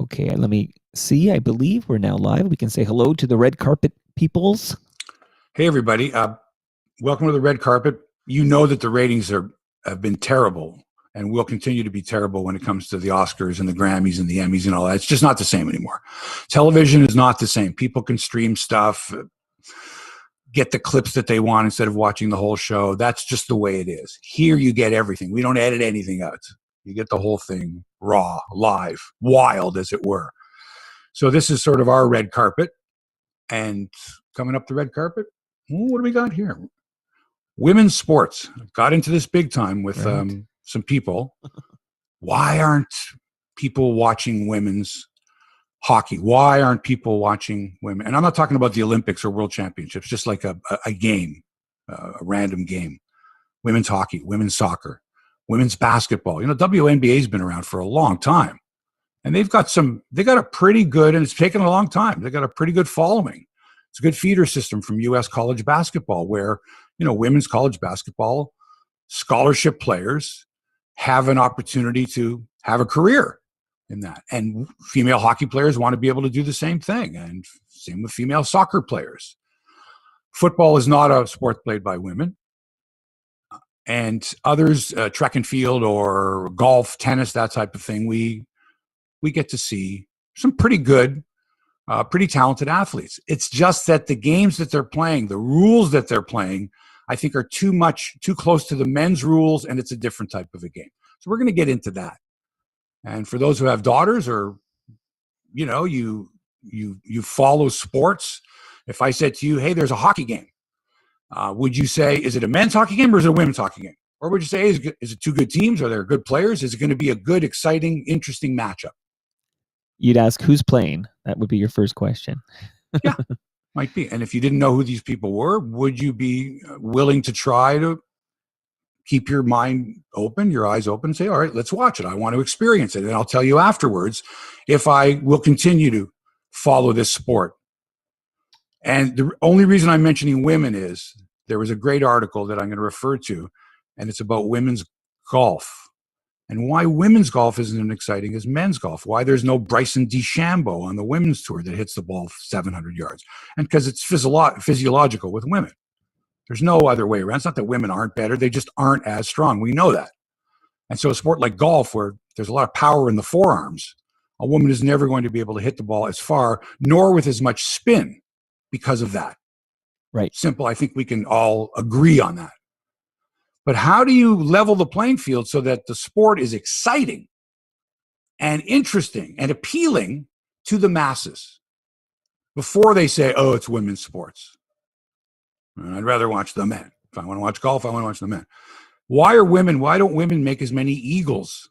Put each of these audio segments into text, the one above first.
Okay, let me see. I believe we're now live. We can say hello to the red carpet peoples. Hey, everybody. Welcome to the red carpet. You know that the ratings have been terrible and will continue to be terrible when it comes to the Oscars and the Grammys and the Emmys and all that. It's just not the same anymore. Television is not the same. People can stream stuff, get the clips that they want instead of watching the whole show. That's just the way it is. Here you get everything. We don't edit anything out. You get the whole thing raw, live, wild, as it were. So this is sort of our red carpet. And coming up the red carpet, what do we got here? Women's sports. Got into this big time with some people. Why aren't people watching women's hockey? Why aren't people watching women? And I'm not talking about the Olympics or World Championships, just like a game, a random game. Women's hockey, women's soccer, women's basketball. You know, WNBA has been around for a long time. And they got a pretty good, and it's taken a long time. They got a pretty good following. It's a good feeder system from U.S. college basketball where, you know, women's college basketball scholarship players have an opportunity to have a career in that. And female hockey players want to be able to do the same thing. And same with female soccer players. Football is not a sport played by women. And others, track and field or golf, tennis, that type of thing, we get to see some pretty good, pretty talented athletes. It's just that the games that they're playing, the rules that they're playing, I think are too close to the men's rules, and it's a different type of a game. So we're going to get into that. And for those who have daughters or, you know, you follow sports, if I said to you, hey, there's a hockey game, would you say, is it a men's hockey game or is it a women's hockey game? Or would you say, is it two good teams? Are there good players? Is it going to be a good, exciting, interesting matchup? You'd ask who's playing. That would be your first question. Yeah, might be. And if you didn't know who these people were, would you be willing to try to keep your mind open, your eyes open, and say, all right, let's watch it. I want to experience it. And I'll tell you afterwards if I will continue to follow this sport. And the only reason I'm mentioning women is there was a great article that I'm going to refer to, and it's about women's golf. And why women's golf isn't as exciting as men's golf. Why there's no Bryson DeChambeau on the women's tour that hits the ball 700 yards. And because it's physiological with women. There's no other way around. It's not that women aren't better. They just aren't as strong. We know that. And so a sport like golf, where there's a lot of power in the forearms, a woman is never going to be able to hit the ball as far, nor with as much spin because of that. Right. Simple. I think we can all agree on that. But how do you level the playing field so that the sport is exciting and interesting and appealing to the masses before they say, oh, it's women's sports? I'd rather watch the men. If I want to watch golf, I want to watch the men. Why don't women make as many eagles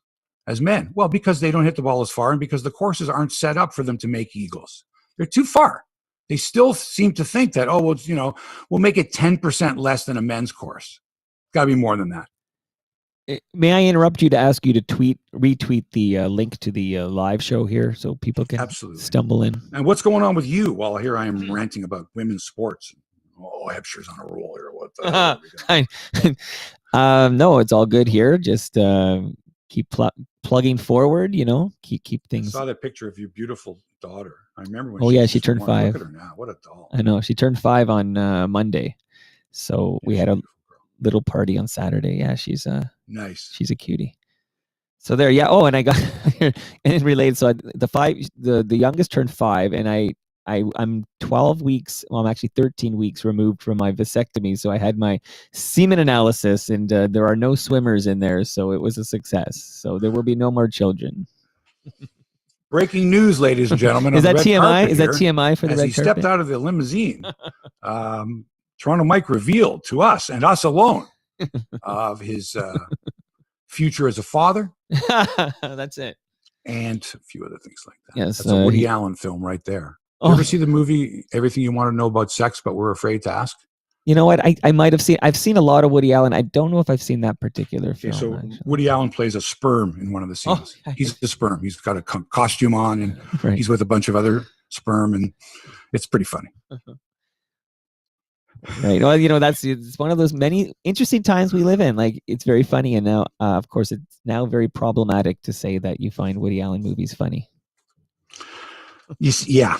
as men? Well, because they don't hit the ball as far and because the courses aren't set up for them to make eagles. They're too far. They still seem to think that, oh, well, you know, we'll make it 10% less than a men's course. Got to be more than that. May I interrupt you to ask you to retweet the link to the live show here so people can stumble in? And what's going on with you while here I am ranting about women's sports? Oh, Hebsy's on a roll here. What the hell are we doing? No, it's all good here. Just keep plugging forward, you know, keep things. I saw that picture of your beautiful daughter. I remember when she turned 5. Look at her now. What a doll. I know. She turned 5 on Monday. So we had a little party on Saturday. Yeah, she's nice. She's a cutie. So there, yeah. Oh, and I got and it related. So the youngest turned 5, and I'm 12 weeks. Well, I'm actually 13 weeks removed from my vasectomy. So I had my semen analysis, and there are no swimmers in there, so it was a success. So there will be no more children. Breaking news, ladies and gentlemen. Is that TMI? Is that TMI for the red carpet? As he stepped out of the limousine, Toronto Mike revealed to us and us alone of his future as a father. That's it. And a few other things like that. Yes, that's a Woody Allen film right there. Did you ever see the movie Everything You Want to Know About Sex But We're Afraid to Ask? You know what? I might have seen. I've seen a lot of Woody Allen. I don't know if I've seen that particular film. So actually. Woody Allen plays a sperm in one of the scenes. He's the sperm. He's got a costume on, and he's with a bunch of other sperm, and it's pretty funny. Right. Well, you know, it's one of those many interesting times we live in. Like, it's very funny, and now, of course, it's now very problematic to say that you find Woody Allen movies funny. Yeah.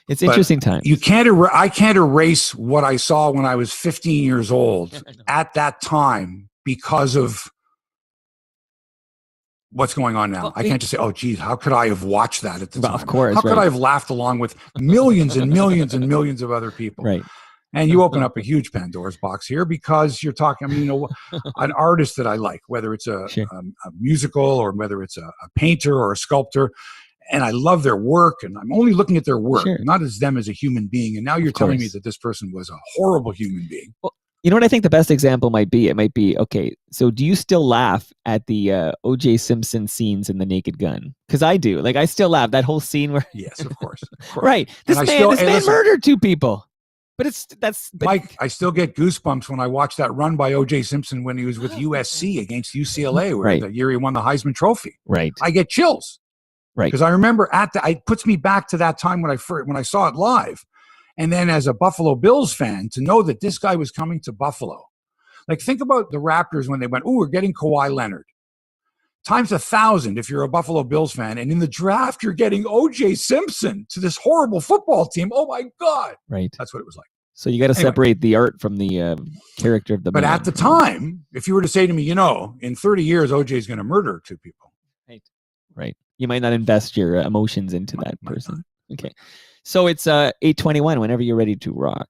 It's interesting times. You can't. I can't erase what I saw when I was 15 years old at that time because of what's going on now. Well, I can't just say, "Oh, geez, how could I have watched that at the time?" Of course, how could I have laughed along with millions and millions and millions of other people? Right. And you open up a huge Pandora's box here because you're talking. I mean, an artist that I like, whether it's a musical or whether it's a painter or a sculptor. And I love their work, and I'm only looking at their work, not as them as a human being. And now you're telling me that this person was a horrible human being. Well, you know what I think the best example might be? It might be, okay, so do you still laugh at the O.J. Simpson scenes in The Naked Gun? Because I do. Like, I still laugh. That whole scene where... Yes, of course. Of course. Right. This man murdered 2 people. But Mike, I still get goosebumps when I watch that run by O.J. Simpson when he was with USC against UCLA, where the year he won the Heisman Trophy. Right. I get chills. Right. Because I remember it puts me back to that time when I saw it live. And then as a Buffalo Bills fan, to know that this guy was coming to Buffalo. Like, think about the Raptors when they went, we're getting Kawhi Leonard. Times 1,000 if you're a Buffalo Bills fan. And in the draft, you're getting O.J. Simpson to this horrible football team. Oh, my God. Right. That's what it was like. So you got to separate the art from the character of the man. But at the time, if you were to say to me, in 30 years, O.J. is going to murder 2 people. Right. You might not invest your emotions into that person. Okay. So it's 8:21 whenever you're ready to rock.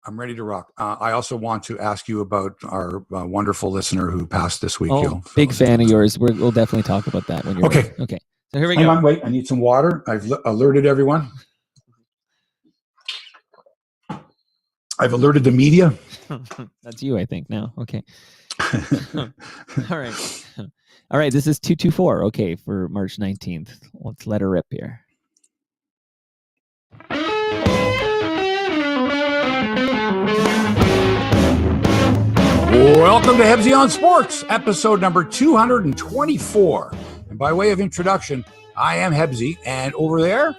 I'm ready to rock. I also want to ask you about our wonderful listener who passed this week. Big fan of yours. We'll definitely talk about that when you're ready. Okay. So here we go. Hang on, wait. I need some water. I've alerted everyone. I've alerted the media. That's you, I think, now. Okay. All right. All right. This is 224. Okay. For March 19th. Let's let her rip here. Welcome to Hebsy on Sports, episode number 224. And by way of introduction, I am Hebsy, and over there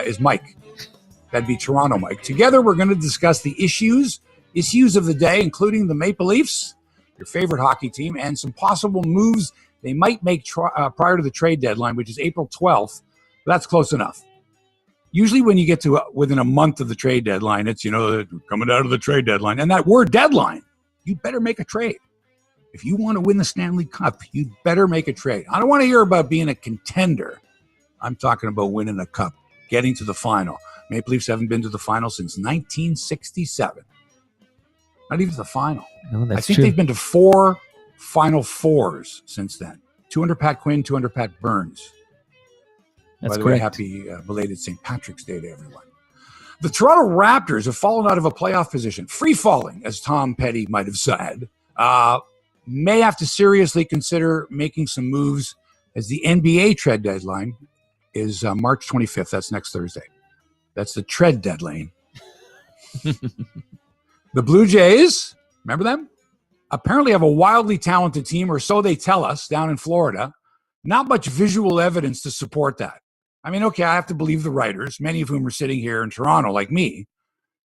is Mike. That'd be Toronto Mike. Together, we're going to discuss the issues of the day, including the Maple Leafs, your favorite hockey team, and some possible moves they might make prior to the trade deadline, which is April 12th. That's close enough. Usually when you get to within a month of the trade deadline, it's, coming out of the trade deadline. And that word deadline, you better make a trade. If you want to win the Stanley Cup, you better make a trade. I don't want to hear about being a contender. I'm talking about winning a cup, getting to the final. Maple Leafs haven't been to the final since 1967. Not even the final. No, that's I think true. they've been to 4 Final Fours since then. 2 under Pat Quinn, 2 under Pat Burns. That's By the correct. way, happy belated St. Patrick's Day to everyone. The Toronto Raptors have fallen out of a playoff position, free falling, as Tom Petty might have said. May have to seriously consider making some moves as the NBA trade deadline is March 25th. That's next Thursday. That's the trade deadline. The Blue Jays, remember them? Apparently have a wildly talented team, or so they tell us, down in Florida. Not much visual evidence to support that. I mean, okay, I have to believe the writers, many of whom are sitting here in Toronto like me,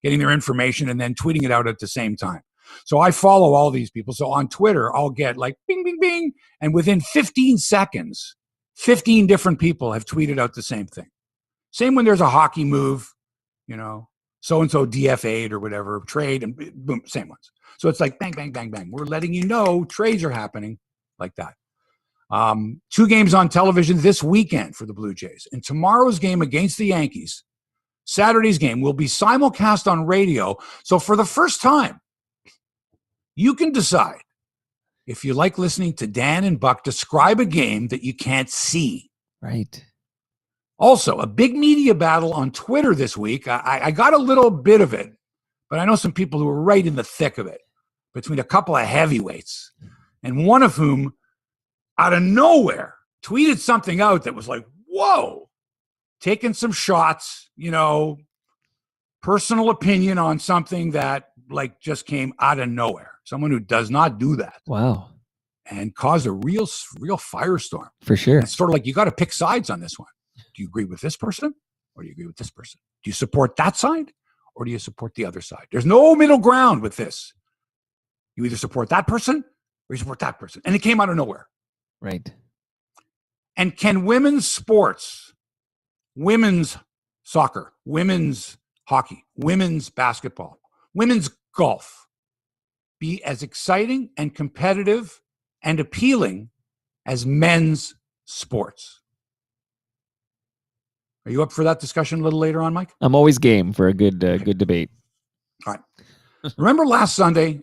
getting their information and then tweeting it out at the same time. So I follow all these people. So on Twitter, I'll get like bing, bing, bing. And within 15 seconds, 15 different people have tweeted out the same thing. Same when there's a hockey move, so-and-so DFA'd or whatever, trade, and boom, same ones. So it's like bang, bang, bang, bang. We're letting you know trades are happening like that. 2 games on television this weekend for the Blue Jays. And tomorrow's game against the Yankees, Saturday's game, will be simulcast on radio. So for the first time, you can decide if you like listening to Dan and Buck describe a game that you can't see. Right. Also, a big media battle on Twitter this week. I got a little bit of it, but I know some people who were right in the thick of it between a couple of heavyweights, and one of whom out of nowhere tweeted something out that was like, whoa, taking some shots, personal opinion on something that like just came out of nowhere. Someone who does not do that. Wow. And caused a real firestorm. For sure. And it's sort of like you got to pick sides on this one. Do you agree with this person or do you agree with this person? Do you support that side or do you support the other side? There's no middle ground with this. You either support that person or you support that person. And it came out of nowhere. Right. And can women's sports women's soccer, women's hockey, women's basketball, women's golf be as exciting and competitive and appealing as men's sports? Are you up for that discussion a little later on, Mike? I'm always game for a good debate. All right. Remember last Sunday,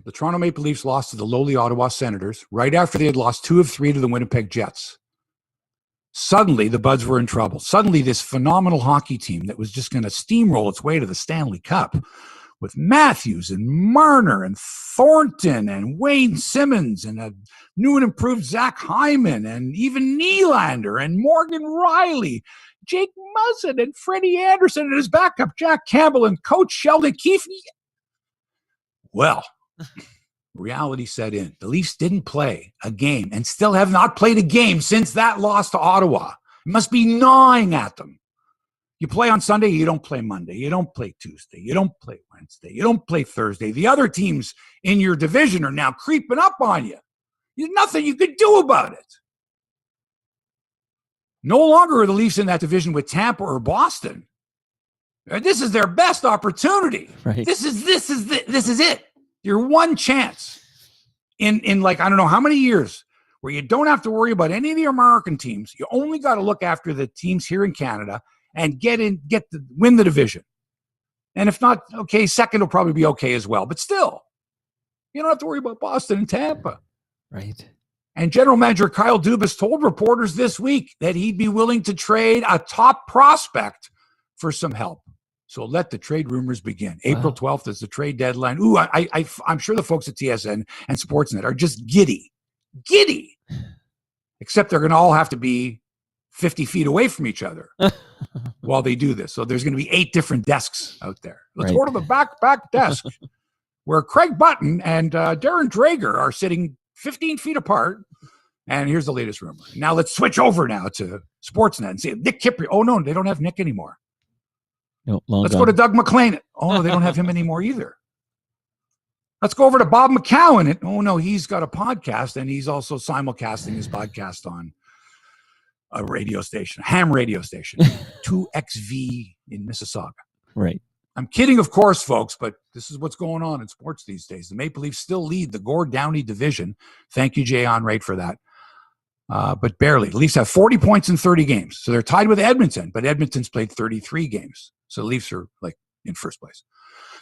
the Toronto Maple Leafs lost to the lowly Ottawa Senators right after they had lost 2 of 3 to the Winnipeg Jets. Suddenly, the Buds were in trouble. Suddenly, this phenomenal hockey team that was just going to steamroll its way to the Stanley Cup with Matthews and Marner and Thornton and Wayne Simmons and a new and improved Zach Hyman and even Nylander and Morgan Riley, Jake Muzzin and Freddie Anderson and his backup Jack Campbell and coach Sheldon Keefe. Well, reality set in. The Leafs didn't play a game and still have not played a game since that loss to Ottawa. It must be gnawing at them. You play on Sunday, you don't play Monday. You don't play Tuesday. You don't play Wednesday. You don't play Thursday. The other teams in your division are now creeping up on you. There's nothing you could do about it. No longer are the Leafs in that division with Tampa or Boston. This is their best opportunity. Right. This is it. Your one chance in like, I don't know how many years where you don't have to worry about any of the American teams. You only got to look after the teams here in Canada and win the division. And if not, okay, second will probably be okay as well. But still, you don't have to worry about Boston and Tampa. Right. And General Manager Kyle Dubas told reporters this week that he'd be willing to trade a top prospect for some help. So let the trade rumors begin. Wow. April 12th is the trade deadline. Ooh, I'm sure the folks at TSN and Sportsnet are just giddy. Except they're going to all have to be 50 feet away from each other while they do this. So there's going to be 8 different desks out there. Let's go to the back desk where Craig Button and Darren Drager are sitting 15 feet apart. And here's the latest rumor. Now let's switch over now to Sportsnet and see Nick Kipri. Oh, no, they don't have Nick anymore. No, let's go to Doug McLean. Oh, no, they don't have him anymore either. Let's go over to Bob McCowan. Oh, no, he's got a podcast, and he's also simulcasting his podcast on a radio station, ham radio station, 2XV in Mississauga. Right. I'm kidding, of course, folks, but this is what's going on in sports these days. The Maple Leafs still lead the Gord Downey division. Thank you, Jay Onrait, for that. But barely. The Leafs have 40 points in 30 games. So they're tied with Edmonton, but Edmonton's played 33 games. So the Leafs are like in first place.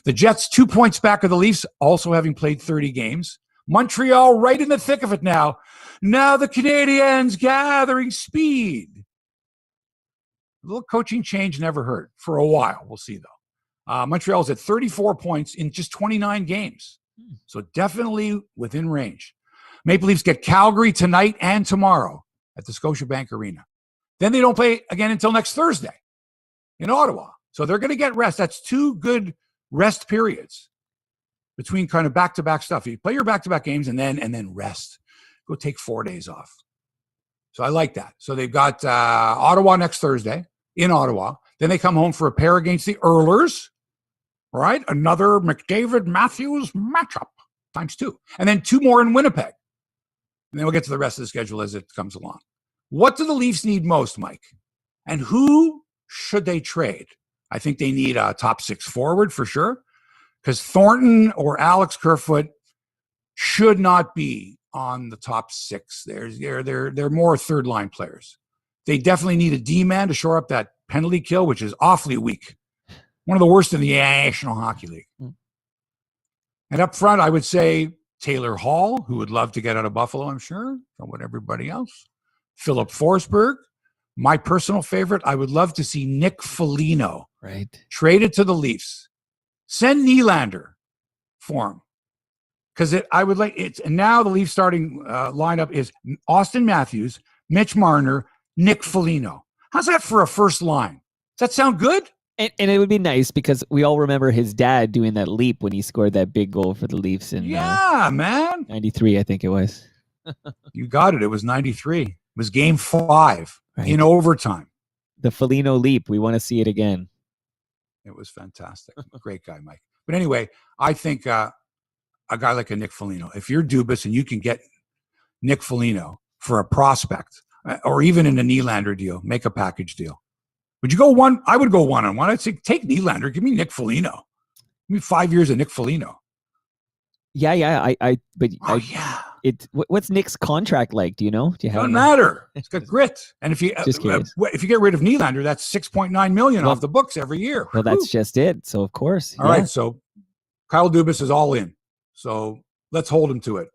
The Jets 2 points back of the Leafs, also having played 30 games. Montreal right in the thick of it now. Now the Canadiens gathering speed. A little coaching change never hurt for a while. We'll see, though. Montreal's at 34 points in just 29 games. So definitely within range. Maple Leafs get Calgary tonight and tomorrow at the Scotiabank Arena. Then they don't play again until next Thursday in Ottawa. So they're going to get rest. That's 2 good rest periods between kind of back-to-back stuff. You play your back-to-back games and then rest. Go take 4 days off. So I like that. So they've got Ottawa next Thursday in Ottawa. Then they come home for a pair against the Oilers. Right? Another McDavid-Matthews matchup times 2. And then 2 more in Winnipeg. And then we'll get to the rest of the schedule as it comes along. What do the Leafs need most, Mike? And who should they trade? I think they need a top 6 forward for sure, because Thornton or Alex Kerfoot should not be on the top 6. They're more third-line players. They definitely need a D-man to shore up that penalty kill, which is awfully weak. One of the worst in the National Hockey League. And up front, I would say Taylor Hall, who would love to get out of Buffalo, I'm sure, from what everybody else. Philip Forsberg. My personal favorite, I would love to see Nick Foligno traded to the Leafs. Send Nylander for him. Because I would like it. And now the Leafs starting lineup is Austin Matthews, Mitch Marner, Nick Foligno. How's that for a first line? Does that sound good? And it would be nice because we all remember his dad doing that leap when he scored that big goal for the Leafs in man. 93, I think it was. You got it. It was 93. It was game 5 in overtime. The Foligno leap. We want to see it again. It was fantastic. Great guy, Mike. But anyway, I think a guy like a Nick Foligno, if you're Dubas and you can get Nick Foligno for a prospect or even in a Nylander deal, make a package deal. Would you go one? I would go one-on-one. I'd say take Nylander. Give me Nick Foligno. Give me 5 years of Nick Foligno. Yeah. Yeah. What's Nick's contract like? Do you know? Do you have? Doesn't matter. It's got grit. And if you get rid of Nylander, that's $6.9 million off the books every year. Well, that's just it. So of course. All right. So Kyle Dubas is all in. So let's hold him to it.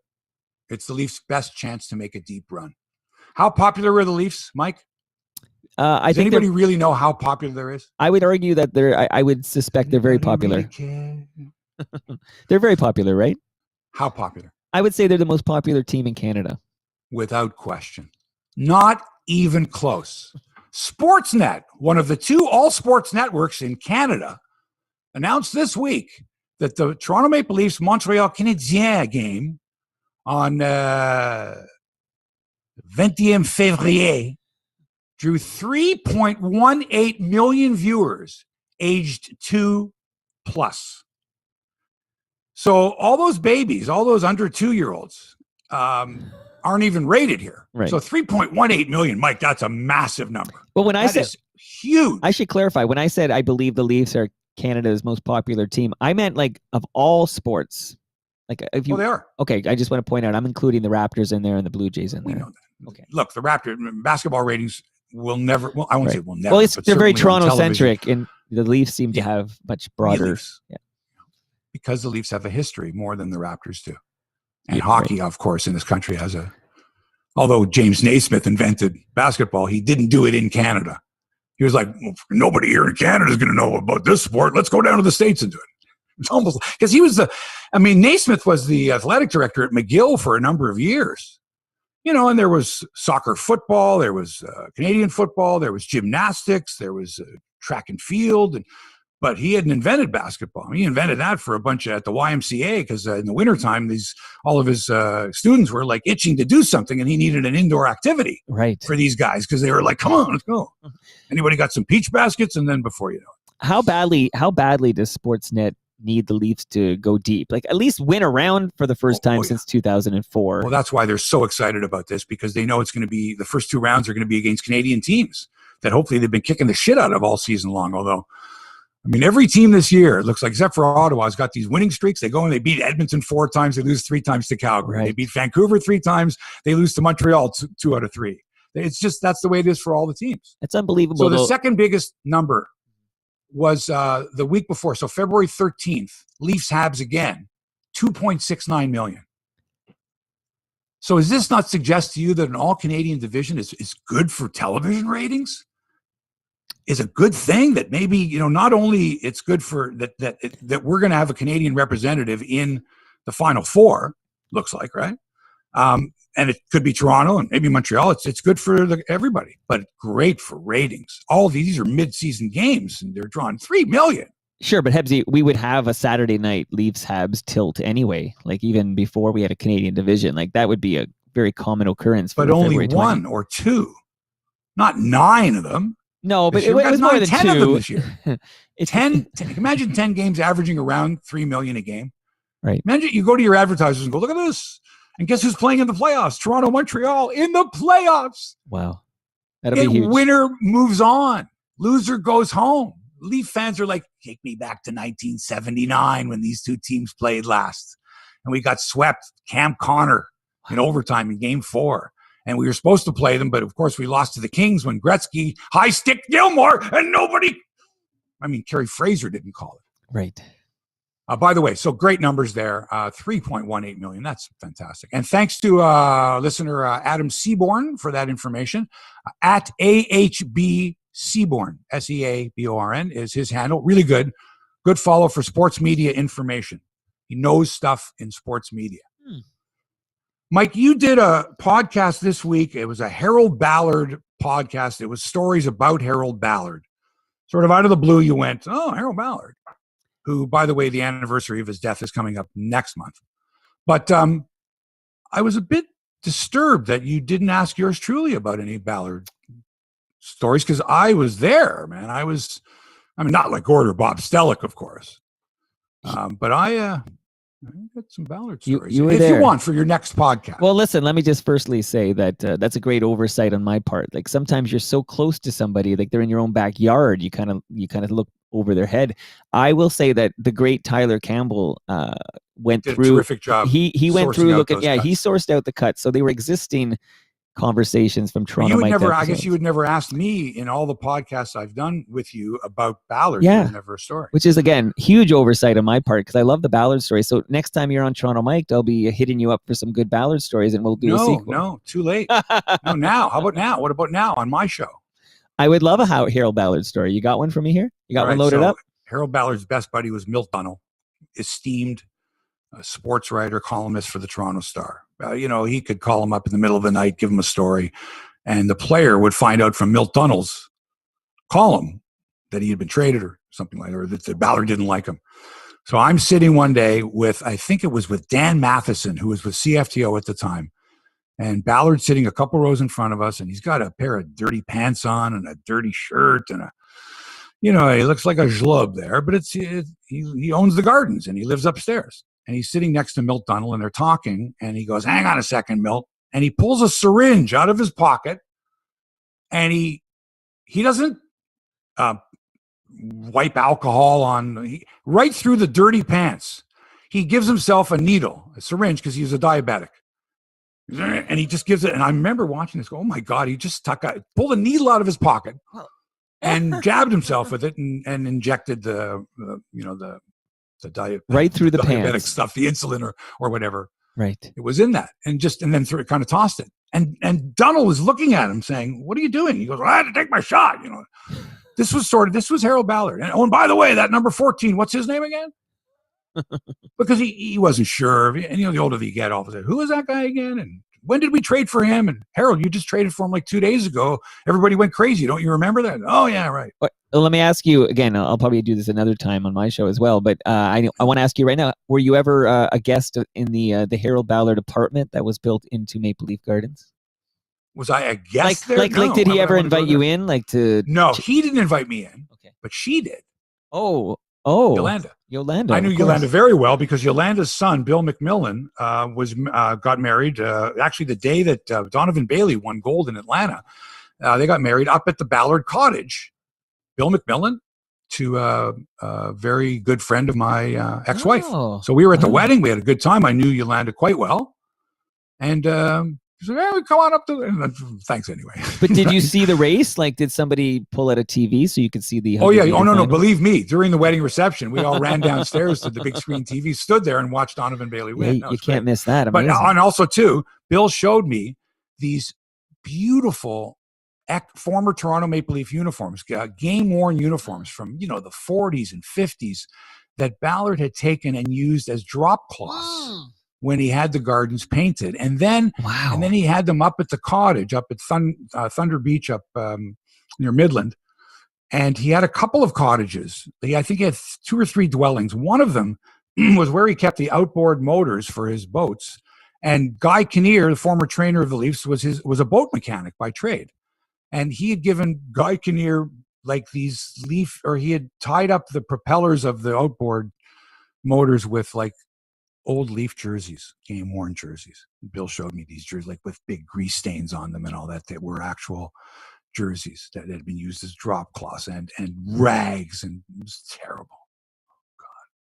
It's the Leafs' best chance to make a deep run. How popular are the Leafs, Mike? Does anybody really know how popular there is? I would argue that I would suspect they're very popular. Really They're very popular, right? How popular? I would say they're the most popular team in Canada. Without question. Not even close. Sportsnet, one of the two all sports networks in Canada, announced this week that the Toronto Maple Leafs Montreal Canadiens game on 20 février drew 3.18 million viewers aged 2+. So all those babies, all those under 2-year-olds aren't even rated here. Right. So 3.18 million, Mike, that's a massive number. Well, when I said huge. I should clarify. When I said I believe the Leafs are Canada's most popular team, I meant like of all sports. Like if you, they are. Okay, I just want to point out I'm including the Raptors in there and the Blue Jays in there. We know that. Okay. Look, the Raptors basketball ratings will never. Well, I won't say will never. Well, they're very Toronto centric, and the Leafs seem to have much broader. Yeah. Because the Leafs have a history more than the Raptors do, and hockey, of course, in this country has a. Although James Naismith invented basketball, he didn't do it in Canada. He was like, well, nobody here in Canada is going to know about this sport. Let's go down to the States and do it. It's almost because he was Naismith was the athletic director at McGill for a number of years, and there was soccer, football, there was Canadian football, there was gymnastics, there was track and field, but he hadn't invented basketball. He invented that for a bunch at the YMCA because in the wintertime, all of his students were like itching to do something, and he needed an indoor activity for these guys because they were like, "Come on, let's go." Anybody got some peach baskets, and then before you know it, how badly does Sportsnet need the Leafs to go deep? Like at least win a round for the first time since 2004. Well, that's why they're so excited about this because they know it's going to be the first 2 rounds are going to be against Canadian teams that hopefully they've been kicking the shit out of all season long. Although. Every team this year, it looks like, except for Ottawa, has got these winning streaks. They go and they beat Edmonton 4 times. They lose 3 times to Calgary. Right. They beat Vancouver 3 times. They lose to Montreal 2 out of 3. It's just, that's the way it is for all the teams. It's unbelievable. So the second biggest number was the week before. So February 13th, Leafs-Habs again, 2.69 million. So does this not suggest to you that an all-Canadian division is good for television ratings? Is a good thing that maybe, not only it's good for that we're going to have a Canadian representative in the Final Four, looks like, right? And it could be Toronto and maybe Montreal. It's good for everybody, but great for ratings. All these are mid-season games, and they're drawing 3 million. Sure, but Hebsy, we would have a Saturday night Leafs-Habs tilt anyway. Like even before we had a Canadian division, like that would be a very common occurrence. But only 1 or 2, not 9 of them. No, but it was more than 10 2 of them this year. 10. Imagine 10 games averaging around 3 million a game. Right. Imagine you go to your advertisers and go, look at this. And guess who's playing in the playoffs? Toronto, Montreal in the playoffs. Wow. That'll be huge. Winner moves on. Loser goes home. Leaf fans are like, take me back to 1979 when these two teams played last. And we got swept. Cam Connor in overtime in game 4. And we were supposed to play them, but of course we lost to the Kings when Gretzky high-stick Gilmore and Kerry Fraser didn't call it. Right. By the way, so great numbers there, 3.18 million. That's fantastic. And thanks to listener Adam Seaborn for that information. At AHB Seaborn, Seaborn is his handle. Really good. Good follow for sports media information. He knows stuff in sports media. Mike, you did a podcast this week. It was a Harold Ballard podcast. It was stories about Harold Ballard. Sort of out of the blue, you went, oh, Harold Ballard, who, by the way, the anniversary of his death is coming up next month. But I was a bit disturbed that you didn't ask yours truly about any Ballard stories because I was there, man. Not like Gord or Bob Stellick, of course. But I Got some Ballard You- stories. you were if there. you want for your next podcast. Well, listen, let me just firstly say that that's a great oversight on my part. Like sometimes you're so close to somebody, like they're in your own backyard, you kind of look over their head. I will say that the great Tyler Campbell went Did a through. terrific job. He went sourcing through out looking. those Yeah, cuts. he sourced out the cuts, so they were existing conversations from But Toronto. you would Mike never. I episodes. guess you would never ask me in all the podcasts I've done with you about Ballard. Yeah. There was never a story. Which is, again, huge oversight on my part because I love the Ballard story. So next time you're on Toronto Mike, I'll be hitting you up for some good Ballard stories and we'll do a sequel. No, too late. No, now. How about now? What about now on my show? I would love a Harold Ballard story. You got one for me here? You got All one right, loaded so up? Harold Ballard's best buddy was Milt Dunnell, esteemed sports writer, columnist for the Toronto Star. He could call him up in the middle of the night, give him a story, and the player would find out from Milt Dunnell's column that he had been traded or something like that, or that Ballard didn't like him. So I'm sitting one day with, I think it was with Dan Matheson, who was with CFTO at the time. And Ballard's sitting a couple rows in front of us, and he's got a pair of dirty pants on and a dirty shirt and he looks like a schlub there, but he owns the Gardens and he lives upstairs. And he's sitting next to Milt Dunnell and they're talking, and he goes, "Hang on a second, Milt." And he pulls a syringe out of his pocket, and he doesn't wipe alcohol on right through the dirty pants. He gives himself a needle, a syringe, because he's a diabetic. And he just gives it. And I remember watching this, go, "Oh my God," he just pulled a needle out of his pocket and jabbed himself with it and injected the diet right through the diabetic pants stuff, the insulin or whatever. Right. It was in that, and then kind of tossed it. And Dunnell was looking at him saying, "What are you doing?" He goes, "Well, I had to take my shot." This was Harold Ballard. And by the way, that number 14, what's his name again? Because he wasn't sure. And the older you get, all of a sudden, who is that guy again? And when did we trade for him? And Harold, you just traded for him like 2 days ago. Everybody went crazy. Don't you remember that? Oh yeah, right. Well, let me ask you again. I'll probably do this another time on my show as well. But I want to ask you right now: were you ever a guest in the Harold Ballard apartment that was built into Maple Leaf Gardens? Was I a guest there? Like, did he ever invite you in? No, he didn't invite me in. Okay, but she did. Oh, Yolanda. I knew Yolanda very well because Yolanda's son, Bill McMillan, got married. Actually, the day that Donovan Bailey won gold in Atlanta, they got married up at the Ballard Cottage. Bill McMillan to a very good friend of my ex-wife. Oh, so we were at the wedding. We had a good time. I knew Yolanda quite well, and she said, "Hey, come on up to." Thanks anyway. But did you see the race? Like, did somebody pull out a TV so you could see the? Oh yeah. Oh no. final? Believe me, during the wedding reception, we all ran downstairs to the big screen TV, stood there, and watched Donovan Bailey win. Yeah, you can't miss that. But Amazing. and also too, Bill showed me these beautiful former Toronto Maple Leaf uniforms, game-worn uniforms from the 40s and 50s that Ballard had taken and used as drop cloths when he had the Gardens painted, and then he had them up at the cottage up at Thunder Beach up near Midland, and he had a couple of cottages. I think he had 2 or 3 dwellings. One of them was where he kept the outboard motors for his boats, and Guy Kinnear, the former trainer of the Leafs, was a boat mechanic by trade. And he had given Guy Kinnear these he had tied up the propellers of the outboard motors with old Leaf jerseys, game-worn jerseys. Bill showed me these jerseys with big grease stains on them and all that were actual jerseys that had been used as drop cloths and rags, and it was terrible.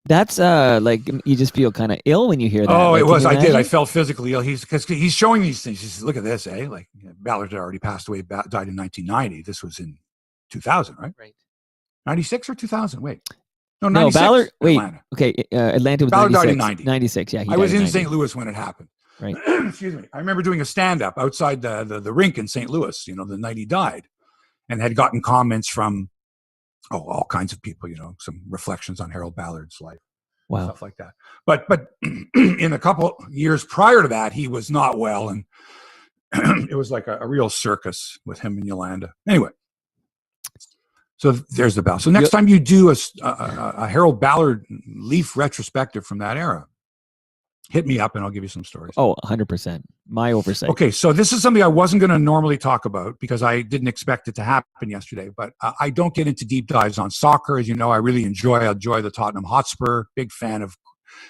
That's you just feel kind of ill when you hear that. Oh, it was. I did. Imagine? I felt physically ill. Because he's showing these things. He says, "Look at this, eh? Ballard had already passed away, died in 1990. This was in 2000, right? Right. 96 or 2000? Wait. No, No, 96. Ballard. Wait. Atlanta. Okay, Atlanta was Ballard 96. died in 90. 96. Yeah, I was in 90. St. Louis when it happened. Right. Excuse me. I remember doing a stand-up outside the rink in St. Louis. The night he died, and had gotten comments from all kinds of people. Some reflections on Harold Ballard's life. Wow. Stuff like that. But in a couple years prior to that, he was not well, and it was like a real circus with him and Yolanda. Anyway, so there's the Bell. So next time you do a Harold Ballard Leaf retrospective from that era, hit me up and I'll give you some stories. Oh, 100%. My oversight. Okay, so this is something I wasn't going to normally talk about because I didn't expect it to happen yesterday, but I don't get into deep dives on soccer. As you know, I really enjoy the Tottenham Hotspur, big fan of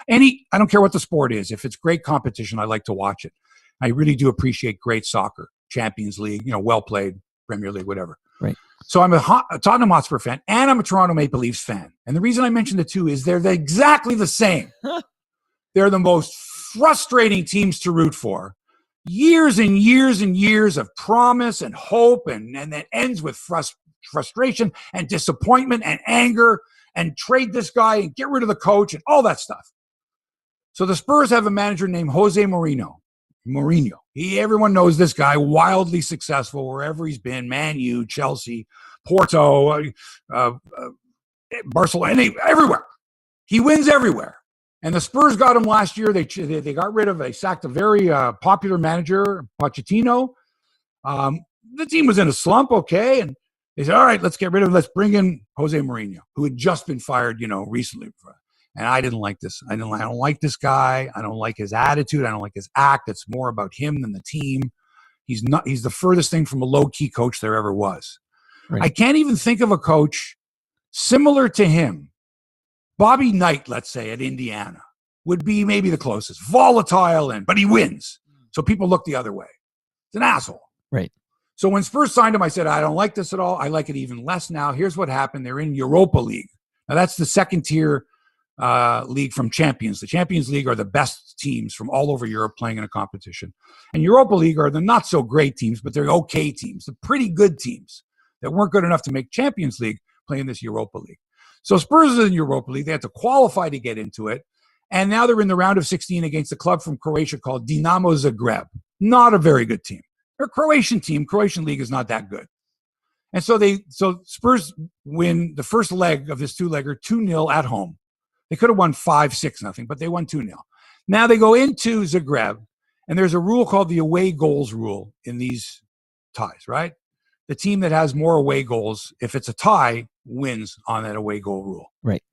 I don't care what the sport is. If it's great competition, I like to watch it. I really do appreciate great soccer, Champions League, well played, Premier League, whatever. Right. So I'm a Tottenham Hotspur fan, and I'm a Toronto Maple Leafs fan. And the reason I mention the two is they're exactly the same. They're the most frustrating teams to root for. Years and years and years of promise and hope, and that ends with frustration and disappointment and anger, and trade this guy and get rid of the coach and all that stuff. So the Spurs have a manager named Jose Mourinho. Everyone knows this guy, wildly successful wherever he's been, Man U, Chelsea, Porto, Barcelona, everywhere. He wins everywhere. And the Spurs got him last year. They sacked a very popular manager, Pochettino. The team was in a slump, okay, and they said, all right, let's get rid of him. Let's bring in Jose Mourinho, who had just been fired, recently. And I didn't like this. I don't like this guy. I don't like his attitude. I don't like his act. It's more about him than the team. He's the furthest thing from a low-key coach there ever was. Right. I can't even think of a coach similar to him. Bobby Knight, let's say, at Indiana, would be maybe the closest. Volatile, but he wins. So people look the other way. It's an asshole. Right. So when Spurs signed him, I said, I don't like this at all. I like it even less now. Here's what happened. They're in Europa League. Now, that's the second tier league from Champions. The Champions League are the best teams from all over Europe playing in a competition. And Europa League are the not so great teams, but they're okay teams, the pretty good teams that weren't good enough to make Champions League playing this Europa League. So Spurs are in Europa League. They had to qualify to get into it. And now they're in the round of 16 against a club from Croatia called Dinamo Zagreb. Not a very good team. They're a Croatian team. Croatian league is not that good. And so Spurs win the first leg of this two-legger 2-0 at home. They could have won 5-6-0, but they won 2-0. Now they go into Zagreb, and there's a rule called the away goals rule in these ties, right? The team that has more away goals, if it's a tie, wins on that away goal rule. Right.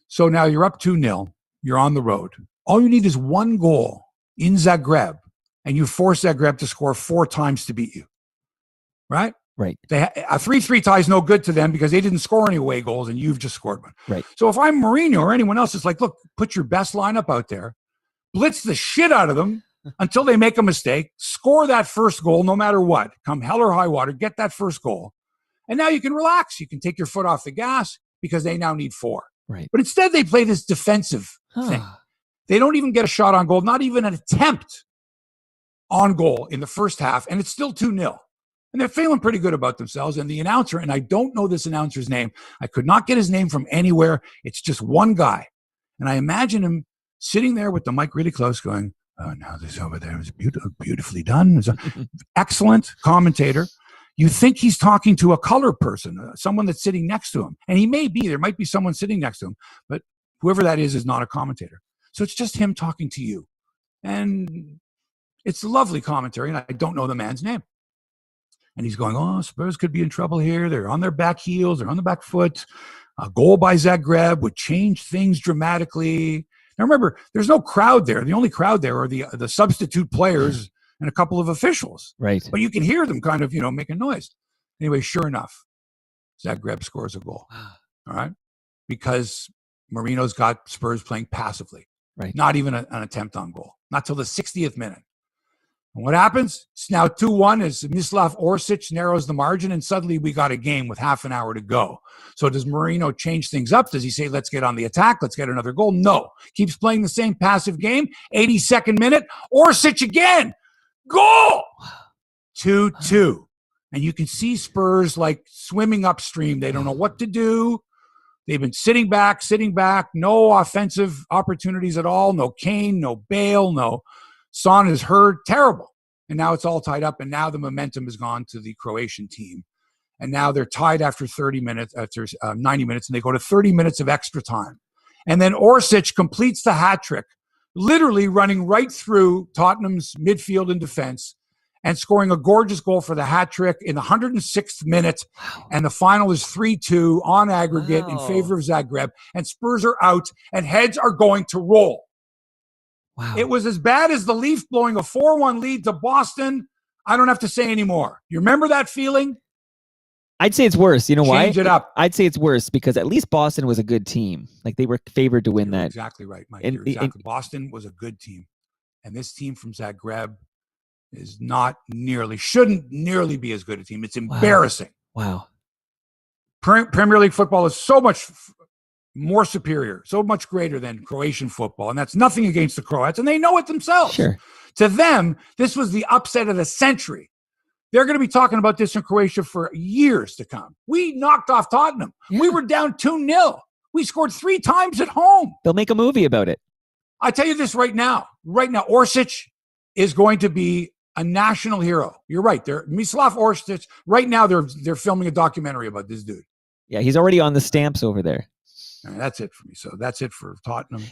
So now you're up 2-0. You're on the road. All you need is one goal in Zagreb, and you force Zagreb to score 4 times to beat you. Right? Right. A 3-3 tie is no good to them because they didn't score any away goals and you've just scored one. Right. So if I'm Mourinho or anyone else, it's like, look, put your best lineup out there, blitz the shit out of them until they make a mistake, score that first goal no matter what, come hell or high water, get that first goal. And now you can relax. You can take your foot off the gas because they now need 4. Right. But instead they play this defensive thing. They don't even get a shot on goal, not even an attempt on goal in the first half, and it's still 2-0. And they're feeling pretty good about themselves. And the announcer, and I don't know this announcer's name. I could not get his name from anywhere. It's just one guy. And I imagine him sitting there with the mic really close going, oh, now this over there is beautifully done. It's excellent commentator. You think he's talking to a color person, someone that's sitting next to him. And he may be. There might be someone sitting next to him. But whoever that is not a commentator. So it's just him talking to you. And it's lovely commentary. And I don't know the man's name. And he's going, oh, Spurs could be in trouble here. They're on their back heels. They're on the back foot. A goal by Zagreb would change things dramatically. Now, remember, there's no crowd there. The only crowd there are the substitute players and a couple of officials. Right. But you can hear them kind of, making noise. Anyway, sure enough, Zagreb scores a goal. All right? Because Marino's got Spurs playing passively. Right. Not even an attempt on goal. Not till the 60th minute. And what happens? It's now 2-1 as Mislav Orsic narrows the margin, and suddenly we got a game with half an hour to go. So does Marino change things up? Does he say, let's get on the attack, let's get another goal? No. Keeps playing the same passive game. 82nd minute, Orsic again. Goal! 2-2. And you can see Spurs like swimming upstream. They don't know what to do. They've been sitting back, no offensive opportunities at all. No Kane, no Bale, no Son is hurt, terrible. And now it's all tied up, and now the momentum has gone to the Croatian team. And now they're tied after 90 minutes, and they go to 30 minutes of extra time. And then Orsic completes the hat trick, literally running right through Tottenham's midfield and defense and scoring a gorgeous goal for the hat trick in the 106th minute. Wow. And the final is 3-2 on aggregate in favor of Zagreb. And Spurs are out, and heads are going to roll. Wow. It was as bad as the Leafs blowing a 4-1 lead to Boston. I don't have to say anymore. You remember that feeling? I'd say it's worse. You know why? Change it up. I'd say it's worse because at least Boston was a good team. Like they were favored to win You're that. exactly right, Mike. And, You're exactly. Boston was a good team. And this team from Zagreb is shouldn't nearly be as good a team. It's embarrassing. Wow. Premier League football is so much more superior, so much greater than Croatian football. And that's nothing against the Croats. And they know it themselves. Sure. To them, this was the upset of the century. They're going to be talking about this in Croatia for years to come. We knocked off Tottenham. Yeah. We were down 2-0. We scored 3 times at home. They'll make a movie about it. I tell you this right now. Orsic is going to be a national hero. You're right. Mislav Orsic. Right now, they're filming a documentary about this dude. Yeah, he's already on the stamps over there. And that's it for me. So that's it for Tottenham.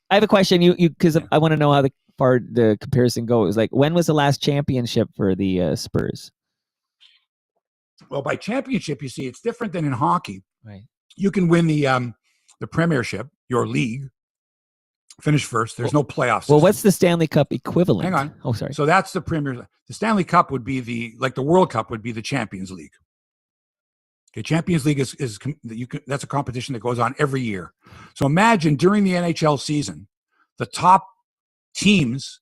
I have a question. Because I want to know how the comparison goes. Like, when was the last championship for the Spurs? Well, by championship, you see, it's different than in hockey. Right. You can win the Premiership, your league. Finish first. There's no playoff system. Well, what's the Stanley Cup equivalent? Hang on. Oh, sorry. So that's the Premier. The Stanley Cup would be the World Cup would be the Champions League. Okay, Champions League that's a competition that goes on every year. So imagine during the NHL season, the top teams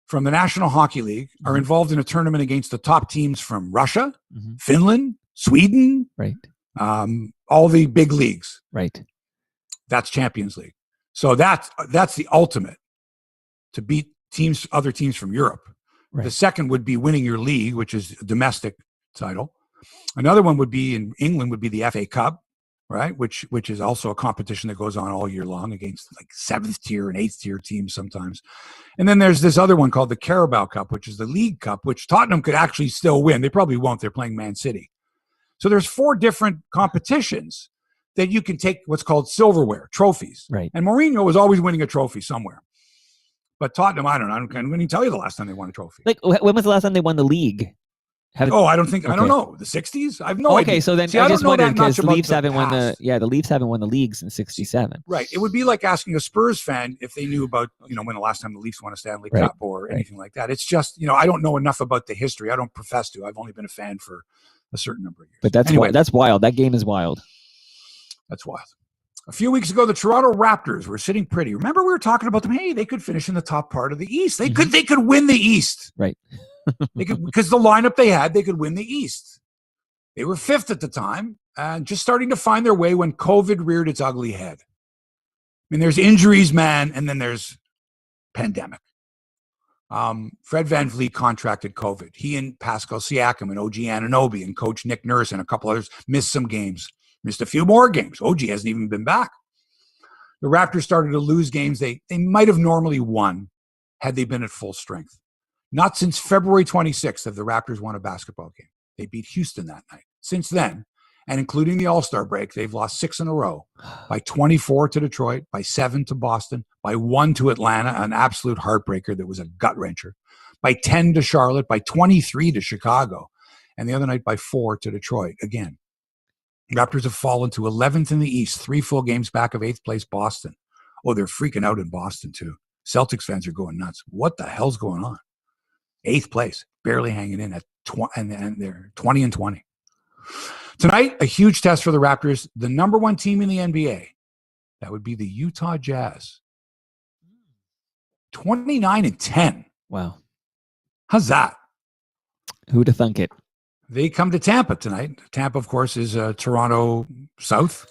from the National Hockey League are involved in a tournament against the top teams from Russia, Finland, Sweden, right? All the big leagues. Right. That's Champions League. So that's the ultimate to beat other teams from Europe. Right. The second would be winning your league, which is a domestic title. Another one would be in England would be the FA Cup, right? Which is also a competition that goes on all year long against like 7th tier and 8th tier teams sometimes. And then there's this other one called the Carabao Cup, which is the League Cup, which Tottenham could actually still win. They probably won't. They're playing Man City. So there's 4 different competitions that you can take what's called silverware, trophies. Right. And Mourinho was always winning a trophy somewhere. But Tottenham, I don't know. I can't even tell you the last time they won a trophy. Like, when was the last time they won the league? I don't know. The 60s? I have no idea. Okay, so then I just wondered because the Leafs haven't won the Leafs haven't won the leagues in 67. Right. It would be like asking a Spurs fan if they knew about, when the last time the Leafs won a Stanley Cup or anything like that. It's just, I don't know enough about the history. I don't profess to. I've only been a fan for a certain number of years. But that's wild. That game is wild. That's wild. A few weeks ago, the Toronto Raptors were sitting pretty. Remember, we were talking about them. Hey, they could finish in the top part of the East. They could win the East. Right. They could, because the lineup they had, they could win the East. They were 5th at the time and just starting to find their way when COVID reared its ugly head. I mean, there's injuries, man, and then there's pandemic. Fred VanVleet contracted COVID. He and Pascal Siakam and OG Anunoby and coach Nick Nurse and a couple others missed some games. Missed a few more games. OG hasn't even been back. The Raptors started to lose games they might have normally won had they been at full strength. Not since February 26th have the Raptors won a basketball game. They beat Houston that night. Since then, and including the All-Star break, they've lost 6 in a row. By 24 to Detroit, by 7 to Boston, by 1 to Atlanta, an absolute heartbreaker that was a gut-wrencher, by 10 to Charlotte, by 23 to Chicago, and the other night by 4 to Detroit again. Raptors have fallen to 11th in the East, 3 full games back of 8th place Boston. Oh, they're freaking out in Boston, too. Celtics fans are going nuts. What the hell's going on? 8th place, barely hanging in at and they're 20-20. Tonight, a huge test for the Raptors, the number 1 team in the NBA. That would be the Utah Jazz. 29-10. Wow. How's that? Who'd have thunk it? They come to Tampa tonight. Tampa, of course, is Toronto South.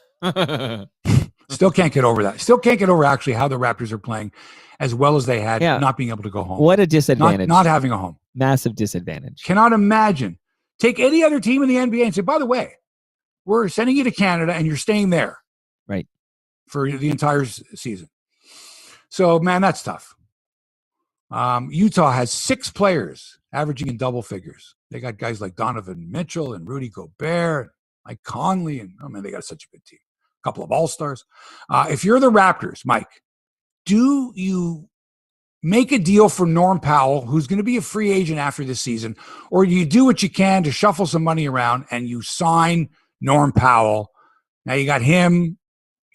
Still can't get over that. Still can't get over actually how the Raptors are playing as well as they had, not being able to go home. What a disadvantage. Not having a home. Massive disadvantage. Cannot imagine. Take any other team in the NBA and say, by the way, we're sending you to Canada and you're staying there. Right. For the entire season. So, man, that's tough. Utah has 6 players averaging in double figures. They got guys like Donovan Mitchell and Rudy Gobert, Mike Conley, and they got such a good team. A couple of all-stars. If you're the Raptors, Mike, do you make a deal for Norm Powell, who's going to be a free agent after this season, or do you do what you can to shuffle some money around and you sign Norm Powell? Now you got him,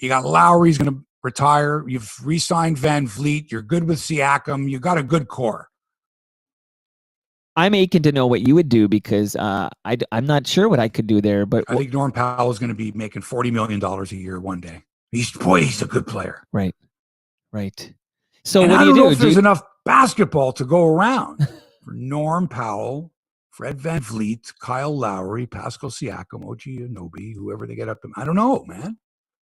you got Lowry's going to retire, you've re-signed VanVleet, you're good with Siakam, you got a good core. I'm aching to know what you would do because I'm not sure what I could do there. But I think Norm Powell is going to be making $40 million a year one day. He's a good player. Right. So And what I do you don't know do? if there's enough basketball to go around for Norm Powell, Fred Van Vliet, Kyle Lowry, Pascal Siakam, OG Anunoby, whoever they get up to. I don't know, man.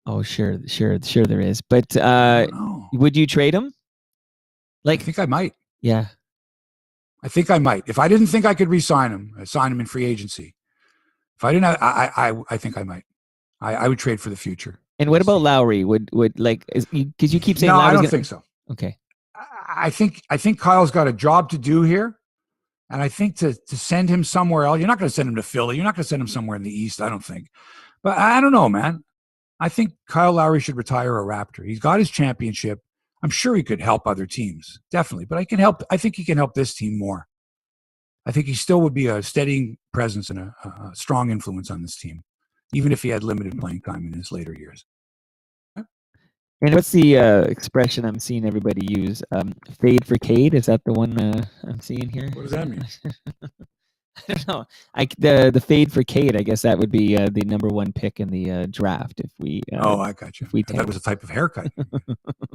Oh, sure there is. But I don't know. would you trade him? I think I might. Yeah. I think I might. If I didn't think I could re-sign him, I'd sign him in free agency. If I didn't, I think I might. I would trade for the future. And what about Lowry? Would like because you keep saying no, Lowry's I don't think so. Okay. I think Kyle's got a job to do here, and I think to send him somewhere else. You're not going to send him to Philly. You're not going to send him somewhere in the East. I don't think. But I don't know, man. I think Kyle Lowry should retire a Raptor. He's got his championship. I'm sure he could help other teams, definitely. But I think he can help this team more. I think he still would be a steadying presence and a strong influence on this team, even if he had limited playing time in his later years. And what's the expression I'm seeing everybody use? Fade for Cade? Is that the one I'm seeing here? What does that mean? I don't know. The fade for Cade, I guess that would be the number one pick in the draft if we. I got you. I thought it was a type of haircut.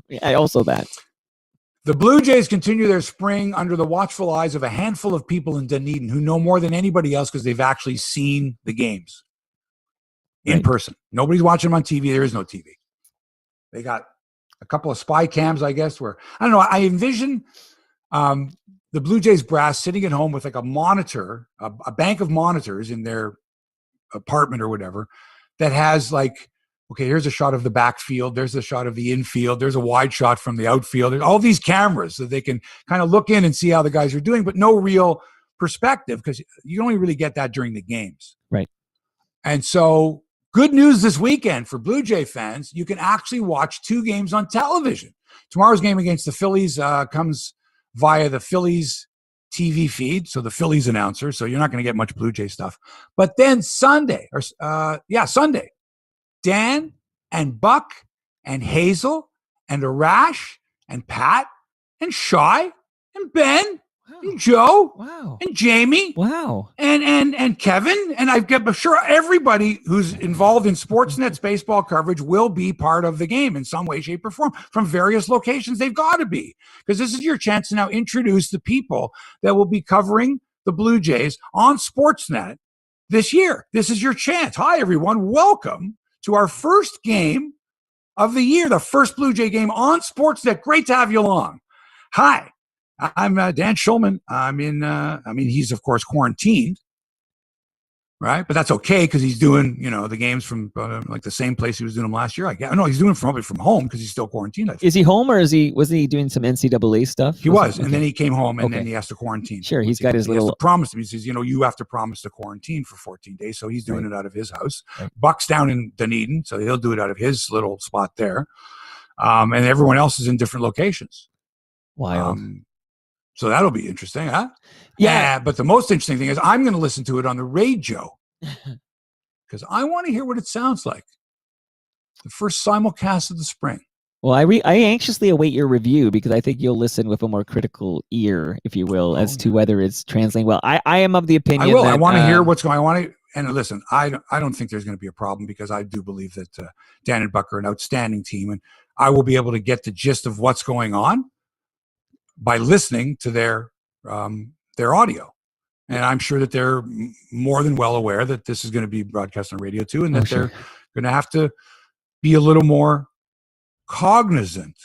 Yeah, also that. The Blue Jays continue their spring under the watchful eyes of a handful of people in Dunedin who know more than anybody else because they've actually seen the games in person. Nobody's watching them on TV. There is no TV. They got a couple of spy cams, I guess, where, I don't know, I envision the Blue Jays brass sitting at home with like a monitor, a bank of monitors in their apartment or whatever that has like, okay, here's a shot of the backfield. There's a shot of the infield. There's a wide shot from the outfield. There's all these cameras so they can kind of look in and see how the guys are doing, but no real perspective because you only really get that during the games. Right. And so good news this weekend for Blue Jay fans. You can actually watch 2 games on television. Tomorrow's game against the Phillies comes via the Phillies TV feed, so the Phillies announcer, so you're not going to get much Blue Jay stuff. But then Sunday, Dan and Buck and Hazel and Arash and Pat and Shy and Ben and Joe and Jamie and Kevin, and I'm sure everybody who's involved in Sportsnet's baseball coverage will be part of the game in some way, shape, or form from various locations. They've got to be, because this is your chance to now introduce the people that will be covering the Blue Jays on Sportsnet this year. This is your chance. Hi, everyone. Welcome to our first game of the year, the first Blue Jay game on Sportsnet. Great to have you along. Hi. I'm Dan Schulman. He's of course quarantined, right? But that's okay because he's doing, the games from like the same place he was doing them last year. No, he's doing it probably from home because he's still quarantined. Is he home or was he doing some NCAA stuff? He was, and then he came home and then he has to quarantine. Sure, he's got his little promise. He says, you have to promise to quarantine for 14 days. So he's doing it out of his house. Right. Buck's down in Dunedin, so he'll do it out of his little spot there. And everyone else is in different locations. Wild. So that'll be interesting, huh? Yeah. But the most interesting thing is I'm going to listen to it on the radio because I want to hear what it sounds like. The first simulcast of the spring. Well, I anxiously await your review because I think you'll listen with a more critical ear, if you will, as to whether it's translating well. I am of the opinion I will. That, I want to hear what's going on. And listen, I don't think there's going to be a problem because I do believe that Dan and Buck are an outstanding team, and I will be able to get the gist of what's going on by listening to their audio. And I'm sure that they're more than well aware that this is going to be broadcast on radio too, and that they're going to have to be a little more cognizant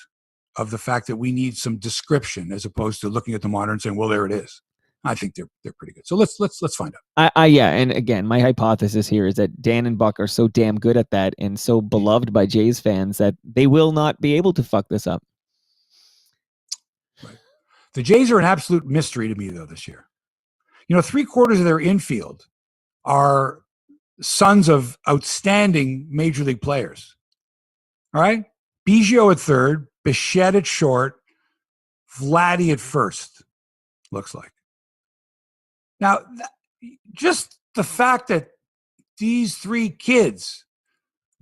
of the fact that we need some description as opposed to looking at the monitor and saying, well, there it is. I think they're pretty good. So let's find out. And again, my hypothesis here is that Dan and Buck are so damn good at that and so beloved by Jays fans that they will not be able to fuck this up. The Jays are an absolute mystery to me, though, this year. 3/4 of their infield are sons of outstanding major league players. All right? Biggio at third, Bichette at short, Vladdy at first, looks like. Now, just the fact that these 3 kids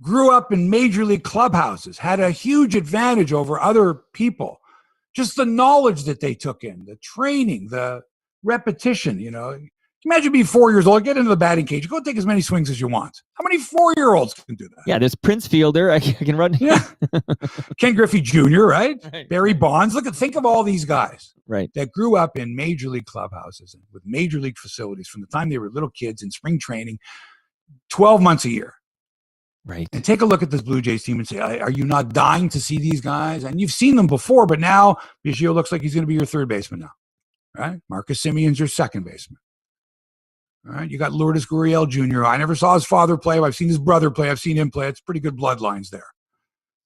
grew up in major league clubhouses had a huge advantage over other people. Just the knowledge that they took in, the training, the repetition. Imagine being 4 years old, get into the batting cage, go take as many swings as you want. How many 4-year-olds can do that? Yeah, there's Prince Fielder. I can run. Yeah. Ken Griffey Jr., right? Right. Barry Bonds. Think of all these guys that grew up in major league clubhouses and with major league facilities from the time they were little kids in spring training, 12 months a year. Right. And take a look at this Blue Jays team and say, are you not dying to see these guys? And you've seen them before, but now Biggio looks like he's going to be your third baseman now, right? Marcus Simeon's your second baseman. All right, you got Lourdes Gurriel Jr. I never saw his father play. I've seen his brother play. I've seen him play. It's pretty good bloodlines there.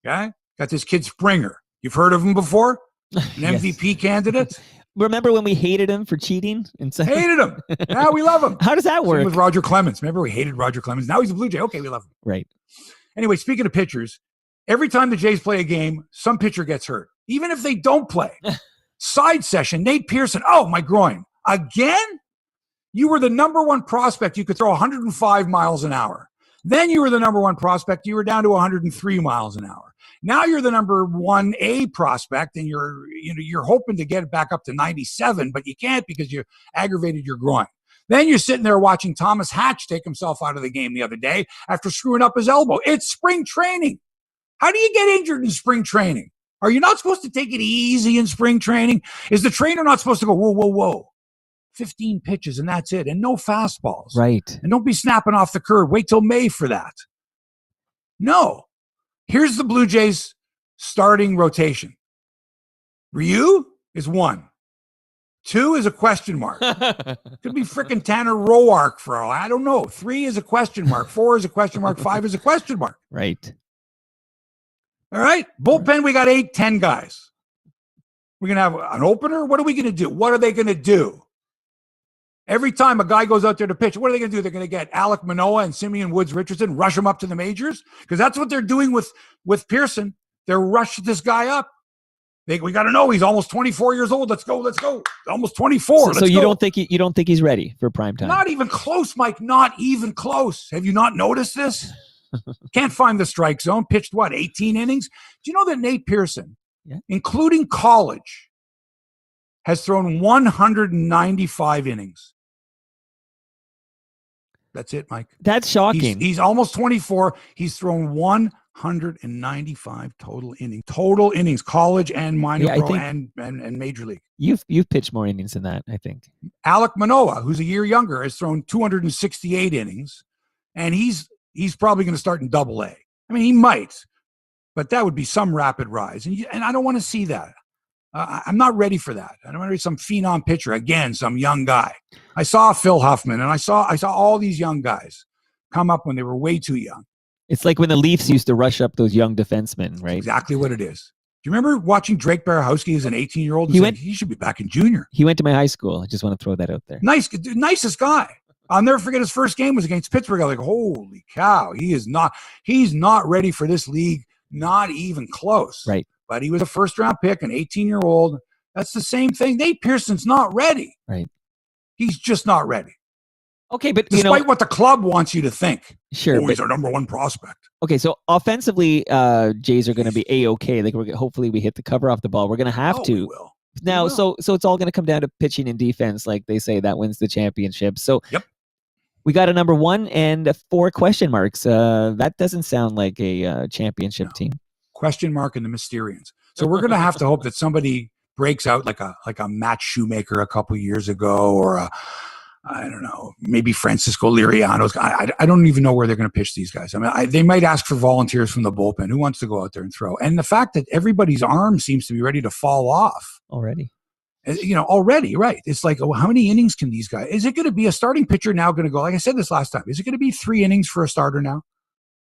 Okay? Got this kid Springer. You've heard of him before? An Yes. MVP candidate? Remember when we hated him for cheating? Hated him. Now we love him. How does that work? Same with Roger Clemens. Remember we hated Roger Clemens. Now he's a Blue Jay. Okay, we love him. Right. Anyway, speaking of pitchers, every time the Jays play a game, some pitcher gets hurt. Even if they don't play. Side session, Nate Pearson. Oh, my groin. Again? You were the number one prospect. You could throw 105 miles an hour. Then you were the number one prospect. You were down to 103 miles an hour. Now you're the number 1A prospect, and you're hoping to get it back up to 97, but you can't because you aggravated your groin. Then you're sitting there watching Thomas Hatch take himself out of the game the other day after screwing up his elbow. It's spring training. How do you get injured in spring training? Are you not supposed to take it easy in spring training? Is the trainer not supposed to go, whoa, whoa, whoa? 15 pitches and that's it. And no fastballs. Right. And don't be snapping off the curve. Wait till May for that. No. Here's the Blue Jays starting rotation. Ryu is 1. 2 is a question mark. Could be frickin' Tanner Roark for all. I don't know. 3 is a question mark. 4 is a question mark. 5 is a question mark. Right. All right. Bullpen, we got 8, 10 guys. We're going to have an opener. What are we going to do? What are they going to do? Every time a guy goes out there to pitch, what are they going to do? They're going to get Alek Manoah and Simeon Woods Richardson, rush him up to the majors? Because that's what they're doing with Pearson. They're rushing this guy up. We got to know he's almost 24 years old. Let's go. Almost 24. So you don't think he's ready for prime time? Not even close, Mike. Not even close. Have you not noticed this? Can't find the strike zone. Pitched 18 innings? Do you know that Nate Pearson, including college, has thrown 195 innings? That's it, Mike. That's shocking. He's almost 24. He's thrown 195 total innings, college and minor pro and major league. You've pitched more innings than that, I think. Alek Manoah, who's a year younger, has thrown 268 innings, and he's probably going to start in Double-A. I mean, he might, but that would be some rapid rise, and I don't want to see that. I'm not ready for that. I don't want to be some phenom pitcher again, some young guy. I saw Phil Huffman, and I saw all these young guys come up when they were way too young. It's like when the Leafs used to rush up those young defensemen, right? That's exactly what it is. Do you remember watching Drake Barahowski as an 18-year-old? He should be back in junior. He went to my high school. I just want to throw that out there. Nicest guy. I'll never forget his first game was against Pittsburgh. I was like, holy cow, he's not ready for this league, not even close. Right. But he was a first-round pick, an 18-year-old. That's the same thing. Nate Pearson's not ready. Right. He's just not ready. Okay, but despite what the club wants you to think. Sure. He's our number one prospect. Okay, so offensively, Jays are going to be A-okay. Like hopefully we hit the cover off the ball. We're going to have to. We will. Now, so it's all going to come down to pitching and defense, like they say, that wins the championship. So we got a number 1 and 4 question marks. That doesn't sound like a championship team. Question mark and the Mysterians. So we're going to have to hope that somebody breaks out like a Matt Shoemaker a couple years ago, or I don't know, maybe Francisco Liriano's. I don't even know where they're going to pitch these guys. I mean, they might ask for volunteers from the bullpen. Who wants to go out there and throw? And the fact that everybody's arm seems to be ready to fall off already. Already, right? It's like, how many innings can these guys? Is it going to be a starting pitcher now going to go? Like I said this last time, is it going to be 3 innings for a starter now?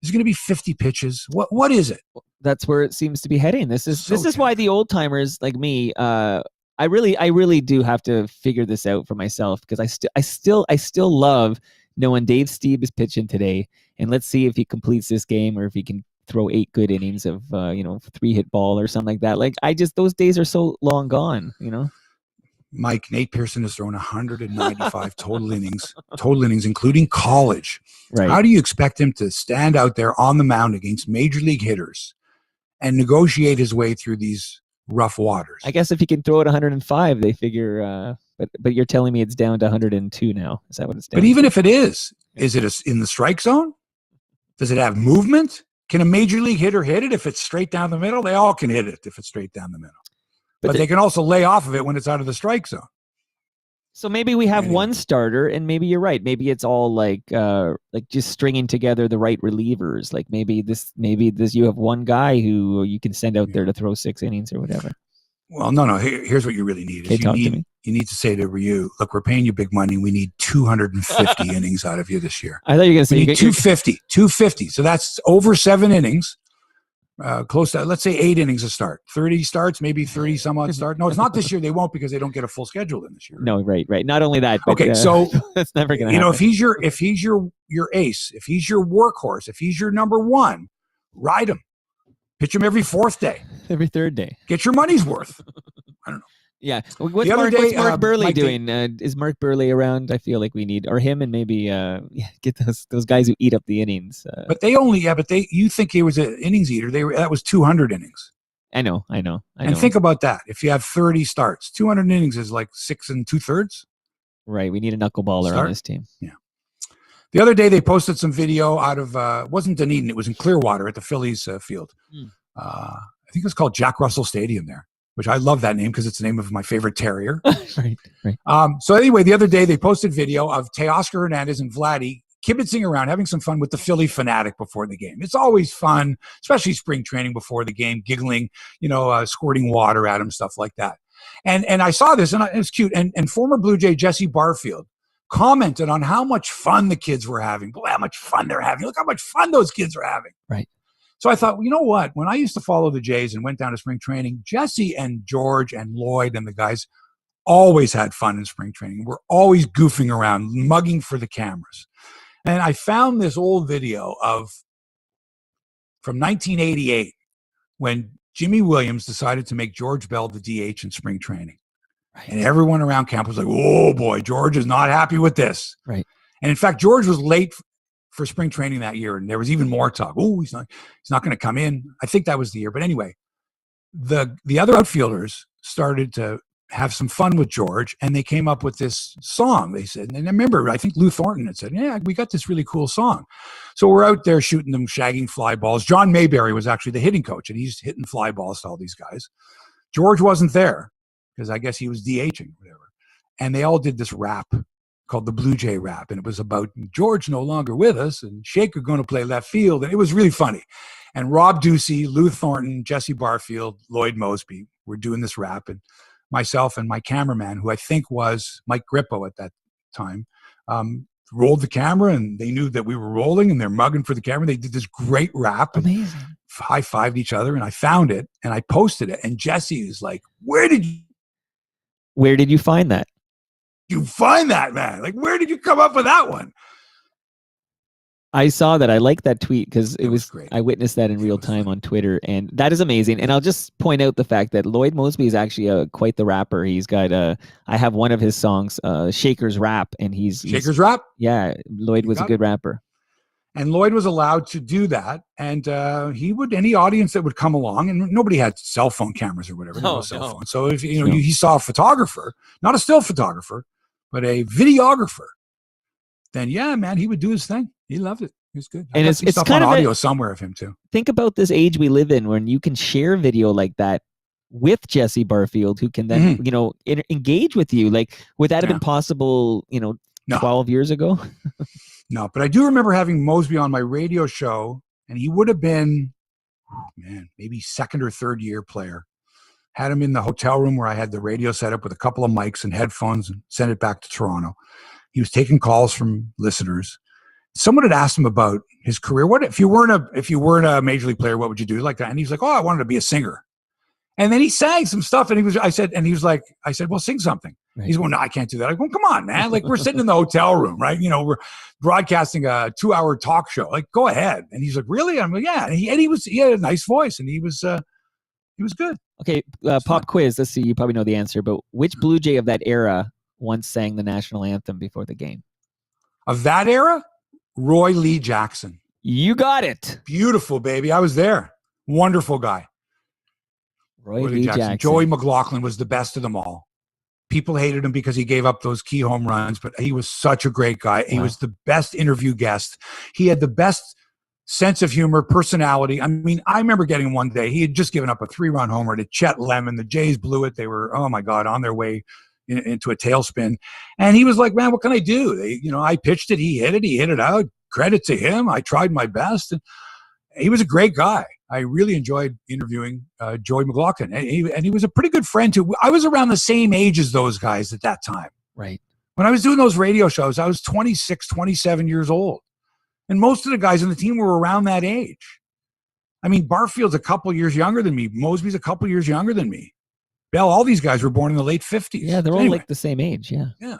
Is it going to be 50 pitches? What is it? That's where it seems to be heading. This is why the old timers like me, I really do have to figure this out for myself, because I still love knowing Dave Stieb is pitching today, and let's see if he completes this game or if he can throw 8 good innings of 3-hit ball or something like that. Like those days are so long gone, Mike, Nate Pearson has thrown 195 total innings, including college. Right. How do you expect him to stand out there on the mound against major league hitters and negotiate his way through these rough waters? I guess if he can throw it 105, they figure But you're telling me it's down to 102 now. Is that what it's down? But even if it is it in the strike zone? Does it have movement? Can a major league hitter hit it if it's straight down the middle? They all can hit it if it's straight down the middle. But they can also lay off of it when it's out of the strike zone. So maybe we have one starter, and maybe you're right. Maybe it's all like just stringing together the right relievers. Like maybe you have one guy who you can send out there to throw 6 innings or whatever. Well, no. Here's what you really need. You need to say to Ryu, look, we're paying you big money. We need 250 innings out of you this year. I thought you were going to say we need 250. So that's over 7 innings. Close to, let's say 8 innings a start, 30 starts, maybe 30 some odd start. No, it's not this year. They won't, because they don't get a full schedule in this year. No, right. Not only that. But, okay, so that's never going to happen. If he's your ace, if he's your workhorse, if he's your number one, ride him, pitch him every 4th day, every 3rd day. Get your money's worth. I don't know. Yeah. What's Mark Burley doing? Is Mark Burley around? I feel like we need, or him, and maybe get those guys who eat up the innings. But you think he was an innings eater. That was 200 innings. I know. And think about that. If you have 30 starts, 200 innings is like 6 2/3. Right. We need a knuckleballer on this team. Yeah. The other day they posted some video out of, it wasn't Dunedin. It was in Clearwater at the Phillies field. I think it was called Jack Russell Stadium there, which I love that name because it's the name of my favorite terrier. Right. So anyway, the other day they posted video of Teoscar Hernandez and Vladdy kibitzing around, having some fun with the Philly Fanatic before the game. It's always fun, especially spring training before the game, giggling, squirting water at him, stuff like that. And I saw this, and it was cute. And former Blue Jay Jesse Barfield commented on how much fun the kids were having. Boy, how much fun they're having. Look how much fun those kids are having. Right. So I thought, you know what? When I used to follow the Jays and went down to spring training, Jesse and George and Lloyd and the guys always had fun in spring training. We're always goofing around, mugging for the cameras. And I found this old video from 1988 when Jimmy Williams decided to make George Bell the DH in spring training. Right. And everyone around camp was like, oh boy, George is not happy with this. Right. And in fact, George was late for spring training that year, and there was even more talk. Oh, he's not going to come in. I think that was the year. But anyway, the other outfielders started to have some fun with George, and they came up with this song. They said, and I remember, I think Lou Thornton had said, yeah, we got this really cool song. So we're out there shooting them, shagging fly balls. John Mayberry was actually the hitting coach, and he's hitting fly balls to all these guys. George wasn't there because I guess he was DHing or whatever. And they all did this rap called the Blue Jay rap. And it was about George no longer with us and Shaker going to play left field. And it was really funny. And Rob Ducey, Lou Thornton, Jesse Barfield, Lloyd Moseby were doing this rap. And myself and my cameraman, who I think was Mike Grippo at that time, rolled the camera, and they knew that we were rolling, and they're mugging for the camera. They did this great rap. Amazing. And high-fived each other, and I found it, and I posted it. And Jesse is like, where did you find that? You find that, man? Like, where did you come up with that one? I saw that. I liked that tweet because it was great. I witnessed that in real time on Twitter, and that is amazing. And I'll just point out the fact that Lloyd Moseby is actually quite the rapper. He's got I have one of his songs, Shaker's Rap, and Shaker's Rap? Yeah, Lloyd was a good rapper. And Lloyd was allowed to do that, and any audience that would come along, and nobody had cell phone cameras or whatever. No cell phone. So if he saw a photographer, not a still photographer, but a videographer, then yeah, man, he would do his thing. He loved it. It was good. And it's stuff kind on of audio somewhere of him too. Think about this age we live in, when you can share video like that with Jesse Barfield, who can then engage with you. Like, would that have been possible? 12 years ago? No, but I do remember having Moseby on my radio show, and he would have been, maybe 2nd or 3rd year player. Had him in the hotel room where I had the radio set up with a couple of mics and headphones, and sent it back to Toronto. He was taking calls from listeners. Someone had asked him about his career. What if you weren't a major league player? What would you do like that? And he's like, "Oh, I wanted to be a singer." And then he sang some stuff, and I said, "Well, sing something." Right. He's going, "No, I can't do that." I go, "Come on, man! Like, we're sitting in the hotel room, right? We're broadcasting a 2-hour talk show. Like, go ahead." And he's like, "Really?" I'm like, "Yeah." And he had a nice voice, and he was good. Okay, pop quiz. Let's see. You probably know the answer, but which Blue Jay of that era once sang the national anthem before the game? Of that era, Roy Lee Jackson. You got it. Beautiful, baby. I was there. Wonderful guy. Roy Lee Jackson. Joey McLaughlin was the best of them all. People hated him because he gave up those key home runs, but he was such a great guy. He was the best interview guest. He had the best sense of humor, personality. I mean, I remember getting him one day. He had just given up a 3-run homer to Chet Lemon. The Jays blew it. They were, oh my God, on their way into a tailspin. And he was like, man, what can I do? I pitched it. He hit it out. Credit to him. I tried my best. And he was a great guy. I really enjoyed interviewing Joey McLaughlin. And he was a pretty good friend too. I was around the same age as those guys at that time. Right. When I was doing those radio shows, I was 26, 27 years old. And most of the guys on the team were around that age. I mean, Barfield's a couple years younger than me. Moseby's a couple years younger than me. Bell, all these guys were born in the late 50s. Yeah, they're all like the same age. Yeah. Yeah.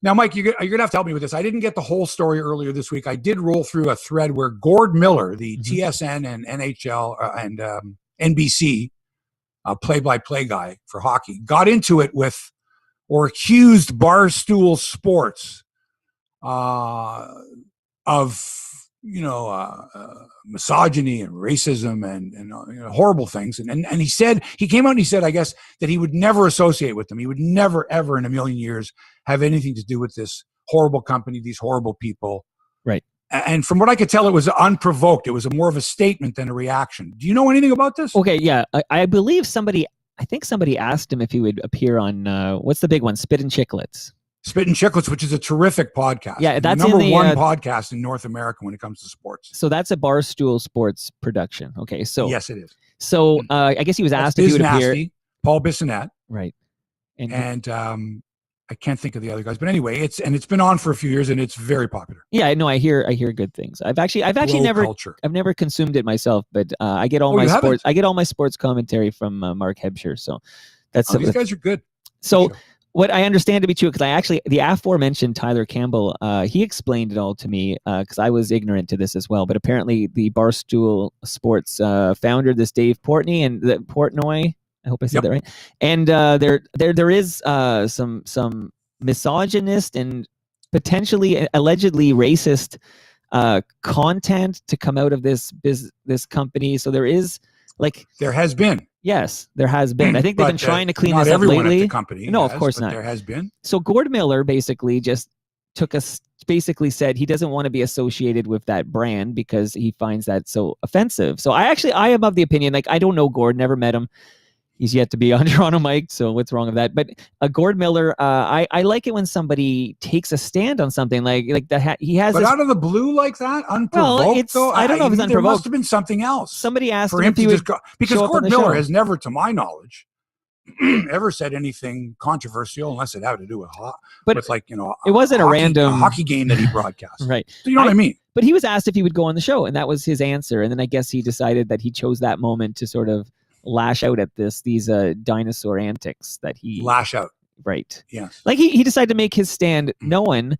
Now, Mike, you're going to have to help me with this. I didn't get the whole story earlier this week. I did roll through a thread where Gord Miller, the TSN and NHL and NBC play-by-play guy for hockey, got into it with or accused Barstool Sports of misogyny and racism and horrible things. And he came out and he said, I guess, that he would never associate with them. He would never, ever in a million years have anything to do with this horrible company, these horrible people. Right. And from what I could tell, it was unprovoked. It was more of a statement than a reaction. Do you know anything about this? Okay. Yeah. I believe somebody asked him if he would appear on, what's the big one? Spit and Chicklets. Spit and Chicklets, which is a terrific podcast. Yeah, that's the number one podcast in North America when it comes to sports. So that's a Barstool Sports production. Okay, so yes, it is. So I guess he was asked if he would appear. Paul Bissonnette, right? And I can't think of the other guys, but anyway, it's been on for a few years and it's very popular. Yeah, no, I hear good things. I've actually never consumed it myself, but I get all my sports commentary from Mark Hebsy. So that's these guys are good. So. What I understand to be true, because the aforementioned Tyler Campbell, he explained it all to me because I was ignorant to this as well. But apparently, the Barstool Sports founder, this Dave Portnoy, I hope I said that right. And there is some misogynist and potentially allegedly racist content to come out of this company. So there has been. Yes, there has been. I think they've been trying to clean this up lately. Not everyone at the company. No, of course not. There has been. So Gord Miller basically just said he doesn't want to be associated with that brand because he finds that so offensive. So I am of the opinion, I don't know Gord, never met him. He's yet to be on Toronto Mike, so what's wrong with that? But Gord Miller, I like it when somebody takes a stand on something like that. He has, but out of the blue like that, unprovoked. Though I don't know if it's unprovoked. There must have been something else. Somebody asked for him to just go, because Gord Miller has never, to my knowledge, ever said anything controversial unless it had to do with it wasn't a random hockey game that he broadcast. Right. So you know what I mean? But he was asked if he would go on the show, and that was his answer. And then I guess he decided that he chose that moment to sort of lash out at these dinosaur antics that he lash out. Right. Yes. He decided to make his stand known.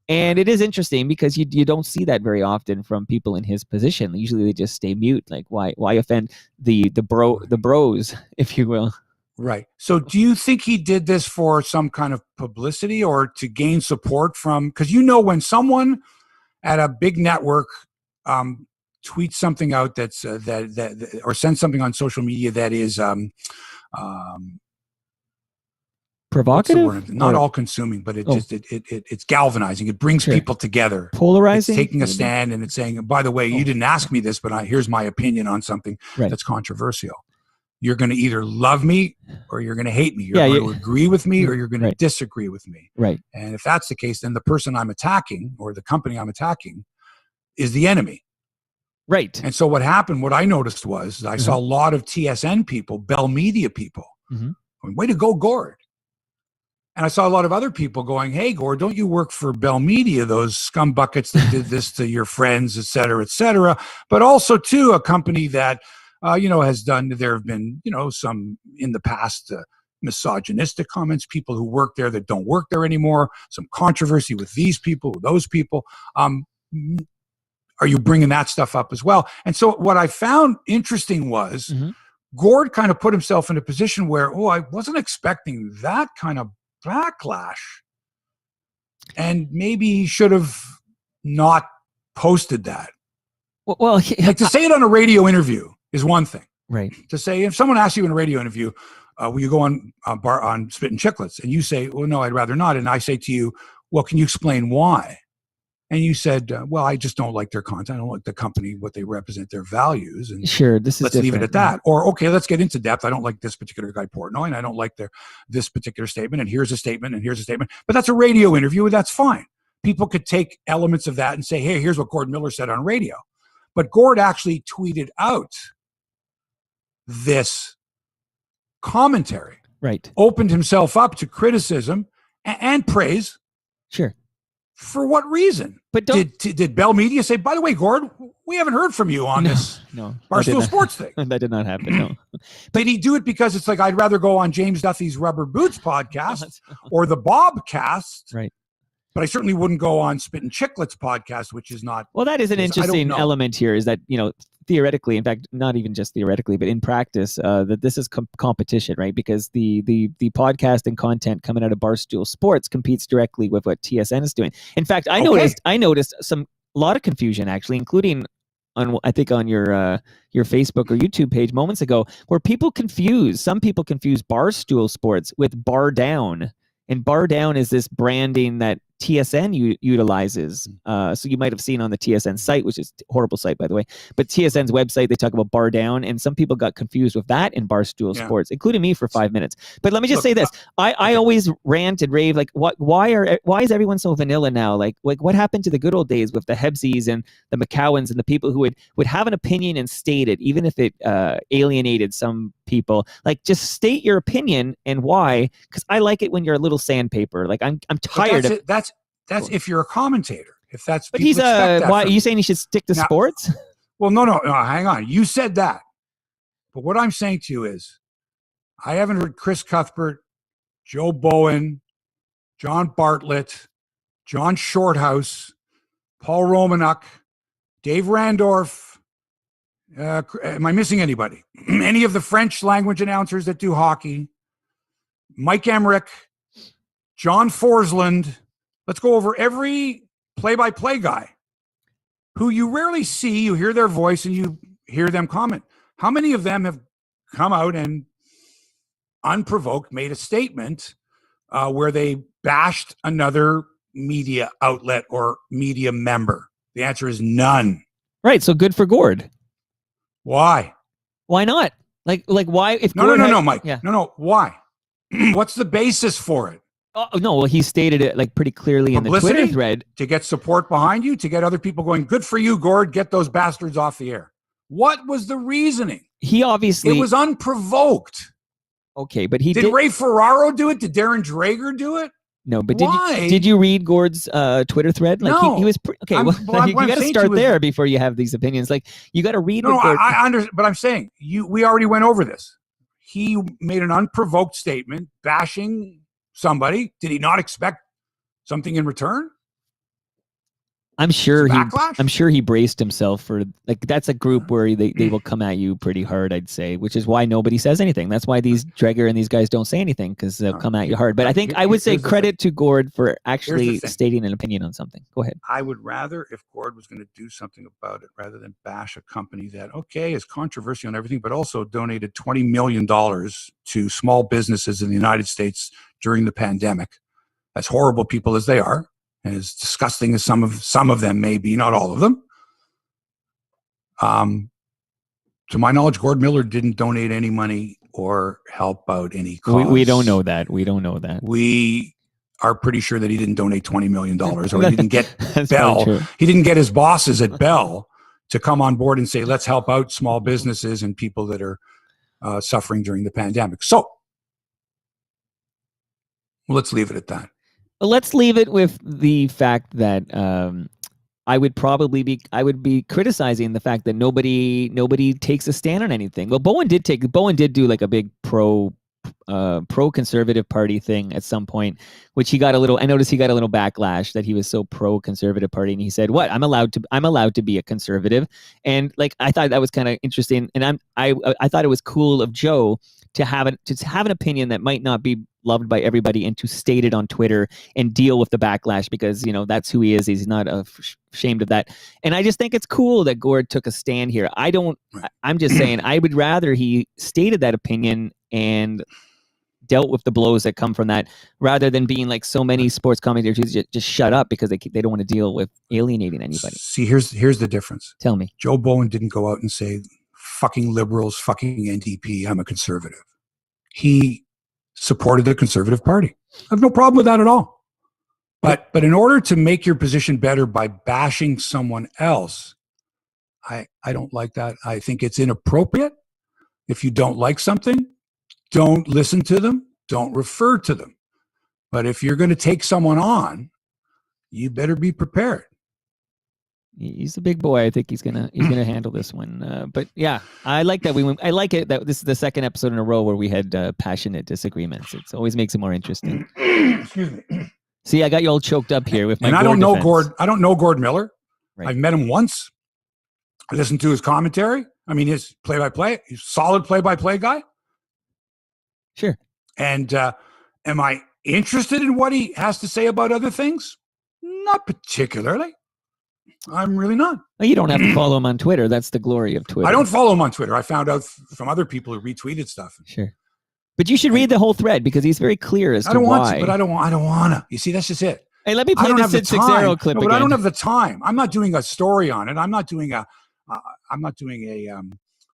And it is interesting because you don't see that very often from people in his position. Usually they just stay mute. Like why offend the bros, if you will. Right. So do you think he did this for some kind of publicity or to gain support from, because when someone at a big network tweets something out that's that or sends something on social media that is provocative, not all consuming, but it's galvanizing. It brings people together. Polarizing, it's taking a stand, and it's saying, by the way, you didn't ask me this, but here's my opinion on something that's controversial. You're going to either love me or you're going to hate me. You're going to agree with me or you're going to disagree with me. Right. And if that's the case, then the person I'm attacking or the company I'm attacking is the enemy. Right. And so what I noticed was I saw a lot of TSN people, Bell Media people, going, way to go, Gord. And I saw a lot of other people going, hey, Gord, don't you work for Bell Media, those scumbuckets that did this to your friends, et cetera, but also, too, a company that, has done, there have been, some in the past misogynistic comments, people who work there that don't work there anymore, some controversy with these people, with those people. Are you bringing that stuff up as well? And so what I found interesting was Gord kind of put himself in a position where, I wasn't expecting that kind of backlash. And maybe he should have not posted that. Well, to say it on a radio interview is one thing. Right. To say, if someone asks you in a radio interview, will you go on Spit and Chicklets? And you say, well, no, I'd rather not. And I say to you, well, can you explain why? And you said, well, I just don't like their content. I don't like the company, what they represent, their values. And sure, this is let's leave it at that. Or, okay, let's get into depth. I don't like this particular guy, Portnoy, and I don't like this particular statement. And here's a statement, and here's a statement. But that's a radio interview, and that's fine. People could take elements of that and say, hey, here's what Gord Miller said on radio. But Gord actually tweeted out this commentary. Right. Opened himself up to criticism and praise. Sure. For what reason? But did Bell Media say, by the way, Gord, we haven't heard from you on this Barstool Sports thing? That did not happen, no. Did he do it because it's like, I'd rather go on James Duthie's Rubber Boots podcast or the Bobcast? Right. But I certainly wouldn't go on Spit and Chicklets podcast, which is not. Well, that is an interesting element here, is that, theoretically, in fact, not even just theoretically, but in practice, that this is competition, right? Because the podcast and content coming out of Barstool Sports competes directly with what TSN is doing. In fact, I noticed a lot of confusion, actually, including on your Facebook or YouTube page moments ago, where some people confuse Barstool Sports with Bar Down. And Bar Down is this branding that TSN utilizes. So you might have seen on the TSN site, which is a horrible site, by the way, but TSN's website, they talk about Bar Down, and some people got confused with that in Barstool Sports, including me for 5 minutes. But let me just say this. I always rant and rave, like, why is everyone so vanilla now? Like what happened to the good old days with the Hebsys and the McCowans and the people who would have an opinion and state it, even if it alienated some people? Like, just state your opinion and why, because I like it when you're a little sandpaper. Like, I'm tired of it. That's if you're a commentator. If that's, but he's why are you saying he should stick to sports? Well, no, hang on. You said that, but what I'm saying to you is, I haven't heard Chris Cuthbert, Joe Bowen, John Bartlett, John Shorthouse, Paul Romanuk, Dave Randorf. Am I missing anybody? Any of the French language announcers that do hockey? Mike Emmerich, John Forsland. Let's go over every play-by-play guy who you rarely see. You hear their voice and you hear them comment. How many of them have come out and unprovoked made a statement where they bashed another media outlet or media member? The answer is none. Right. So good for Gord. Why? Why not? Like why? If no, Mike. Yeah. No. Why? What's the basis for it? Oh, no, well, he stated it like pretty clearly in the Twitter thread. To get support behind you, to get other people going, good for you, Gord, get those bastards off the air. What was the reasoning? He obviously... It was unprovoked. Okay, but he did... Ray Ferraro do it? Did Darren Dreger do it? No, but did you read Gord's Twitter thread? Like, no. He was... Okay, well, you got to start there before you have these opinions. Like, you got to read... No, I understand, but I'm saying, we already went over this. He made an unprovoked statement bashing somebody. Did he not expect something in return? I'm sure he braced himself for, like, that's a group where they will come at you pretty hard, I'd say, which is why nobody says anything. That's why these Dreger and these guys don't say anything, because they'll come at you hard. But I think I would say credit to Gord for actually stating an opinion on something. Go ahead. I would rather, if Gord was going to do something about it, rather than bash a company that, okay, is controversial and everything, but also donated $20 million to small businesses in the United States during the pandemic, as horrible people as they are, and as disgusting as some of them may be, not all of them. To my knowledge, Gord Miller didn't donate any money or help out any cause. We don't know that. We are pretty sure that he didn't donate $20 million, or he didn't get Bell. He didn't get his bosses at Bell to come on board and say, let's help out small businesses and people that are suffering during the pandemic. So let's leave it at that. Let's leave it with the fact that I would be criticizing the fact that nobody takes a stand on anything. Well, Bowen did do like a big pro conservative party thing at some point, which I noticed he got a little backlash that he was so pro conservative party, and he said, "What? I'm allowed to be a conservative." And like, I thought that was kind of interesting, and I thought it was cool of Joe to have an opinion that might not be loved by everybody, and to state it on Twitter and deal with the backlash, because that's who he is. He's not ashamed of that. And I just think it's cool that Gord took a stand here. I'm just saying, I would rather he stated that opinion and dealt with the blows that come from that, rather than being like so many sports commentators just shut up because they don't want to deal with alienating anybody. See, here's the difference. Tell me. Joe Bowen didn't go out and say, fucking liberals, fucking NDP, I'm a conservative. He supported the Conservative Party. I have no problem with that at all. But in order to make your position better by bashing someone else, I don't like that. I think it's inappropriate. If you don't like something, don't listen to them. Don't refer to them. But if you're going to take someone on, you better be prepared. He's a big boy. I think he's gonna handle this one. But yeah, I like that. I like it that this is the second episode in a row where we had passionate disagreements. It always makes it more interesting. Excuse me. See, I got you all choked up here with my. And I don't know Gord. I don't know Gord Miller. Right. I've met him once. I listened to his commentary. I mean, his play-by-play. He's a solid play-by-play guy. Sure. And am I interested in what he has to say about other things? Not particularly. I'm really not. Well, you don't have to follow him on Twitter. That's the glory of Twitter. I don't follow him on Twitter. I found out from other people who retweeted stuff. Sure. But you should read the whole thread because he's very clear as to why. I don't want to, but I don't want to. You see, that's just it. Hey, let me play the Sid Six-Arrow clip no, again. But I don't have the time. I'm not doing a story on it. I'm not doing a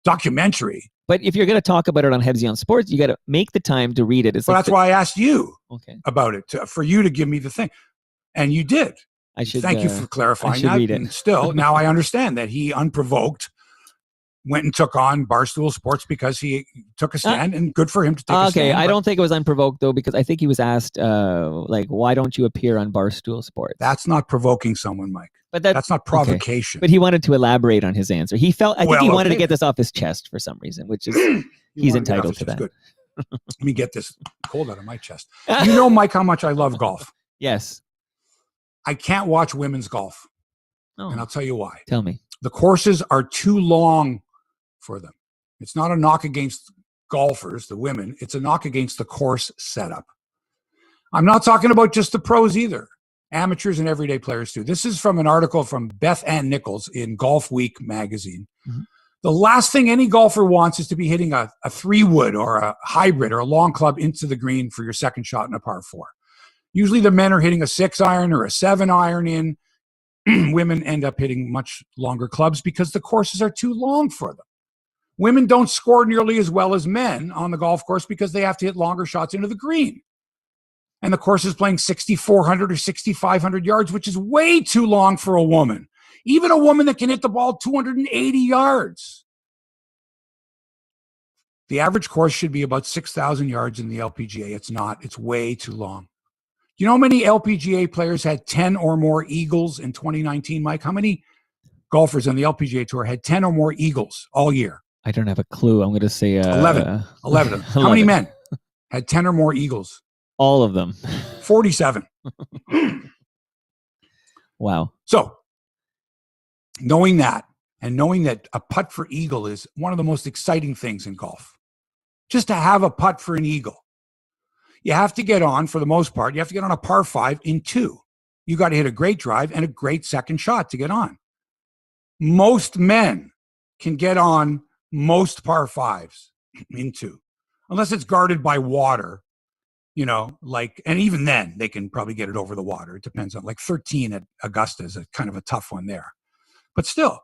documentary. But if you're going to talk about it on Hebsy on Sports, you got to make the time to read it. Well, that's why I asked you about it, for you to give me the thing. And you did. Thank you for clarifying that. Read it. And still, now I understand that he unprovoked went and took on Barstool Sports because he took a stand, and good for him to take a stand. Okay, I don't think it was unprovoked, though, because I think he was asked, why don't you appear on Barstool Sports? That's not provoking someone, Mike. But that's not provocation. Okay. But he wanted to elaborate on his answer. I think he wanted to get this off his chest for some reason, which is he's entitled to that. Good. Let me get this cold out of my chest. You know, Mike, how much I love golf. Yes. I can't watch women's golf. Oh. And I'll tell you why. Tell me. The courses are too long for them. It's not a knock against golfers, the women. It's a knock against the course setup. I'm not talking about just the pros either. Amateurs and everyday players too. This is from an article from Beth Ann Nichols in Golf Week magazine. Mm-hmm. The last thing any golfer wants is to be hitting a 3-wood or a hybrid or a long club into the green for your second shot in a par 4. Usually the men are hitting a 6-iron or a 7-iron in. Women end up hitting much longer clubs because the courses are too long for them. Women don't score nearly as well as men on the golf course because they have to hit longer shots into the green. And the course is playing 6,400 or 6,500 yards, which is way too long for a woman. Even a woman that can hit the ball 280 yards. The average course should be about 6,000 yards in the LPGA. It's not. It's way too long. You know how many LPGA players had 10 or more eagles in 2019, Mike? How many golfers on the LPGA Tour had 10 or more eagles all year? I don't have a clue. I'm going to say 11. 11. How many men had 10 or more eagles? All of them. 47. Wow. So, knowing that, and knowing that a putt for eagle is one of the most exciting things in golf. Just to have a putt for an eagle. You have to get on, for the most part, you have to get on a par 5 in 2. You got to hit a great drive and a great second shot to get on. Most men can get on most par 5s in 2. Unless it's guarded by water, and even then they can probably get it over the water. It depends on, 13 at Augusta is a kind of a tough one there. But still,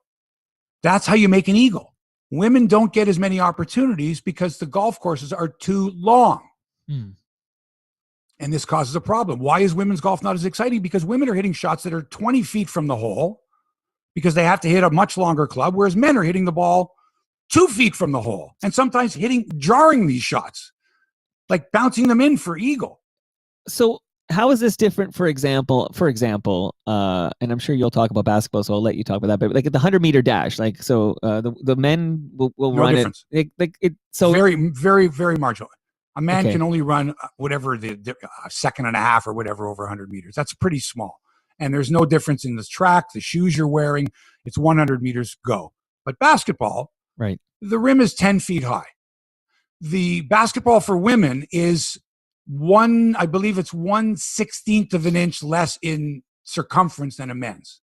that's how you make an eagle. Women don't get as many opportunities because the golf courses are too long. And this causes a problem. Why is women's golf not as exciting? Because women are hitting shots that are 20 feet from the hole because they have to hit a much longer club, whereas men are hitting the ball 2 feet from the hole and sometimes jarring these shots, like bouncing them in for eagle. So how is this different, for example, and I'm sure you'll talk about basketball, so I'll let you talk about that, but like at the 100-meter dash, the men will no run difference. So very, very, very marginal. A man can only run whatever the second and a half or whatever over 100 meters. That's pretty small. And there's no difference in the track, the shoes you're wearing. It's 100 meters, go. But basketball, right? The rim is 10 feet high. The basketball for women is I believe it's 1/16 of an inch less in circumference than a men's.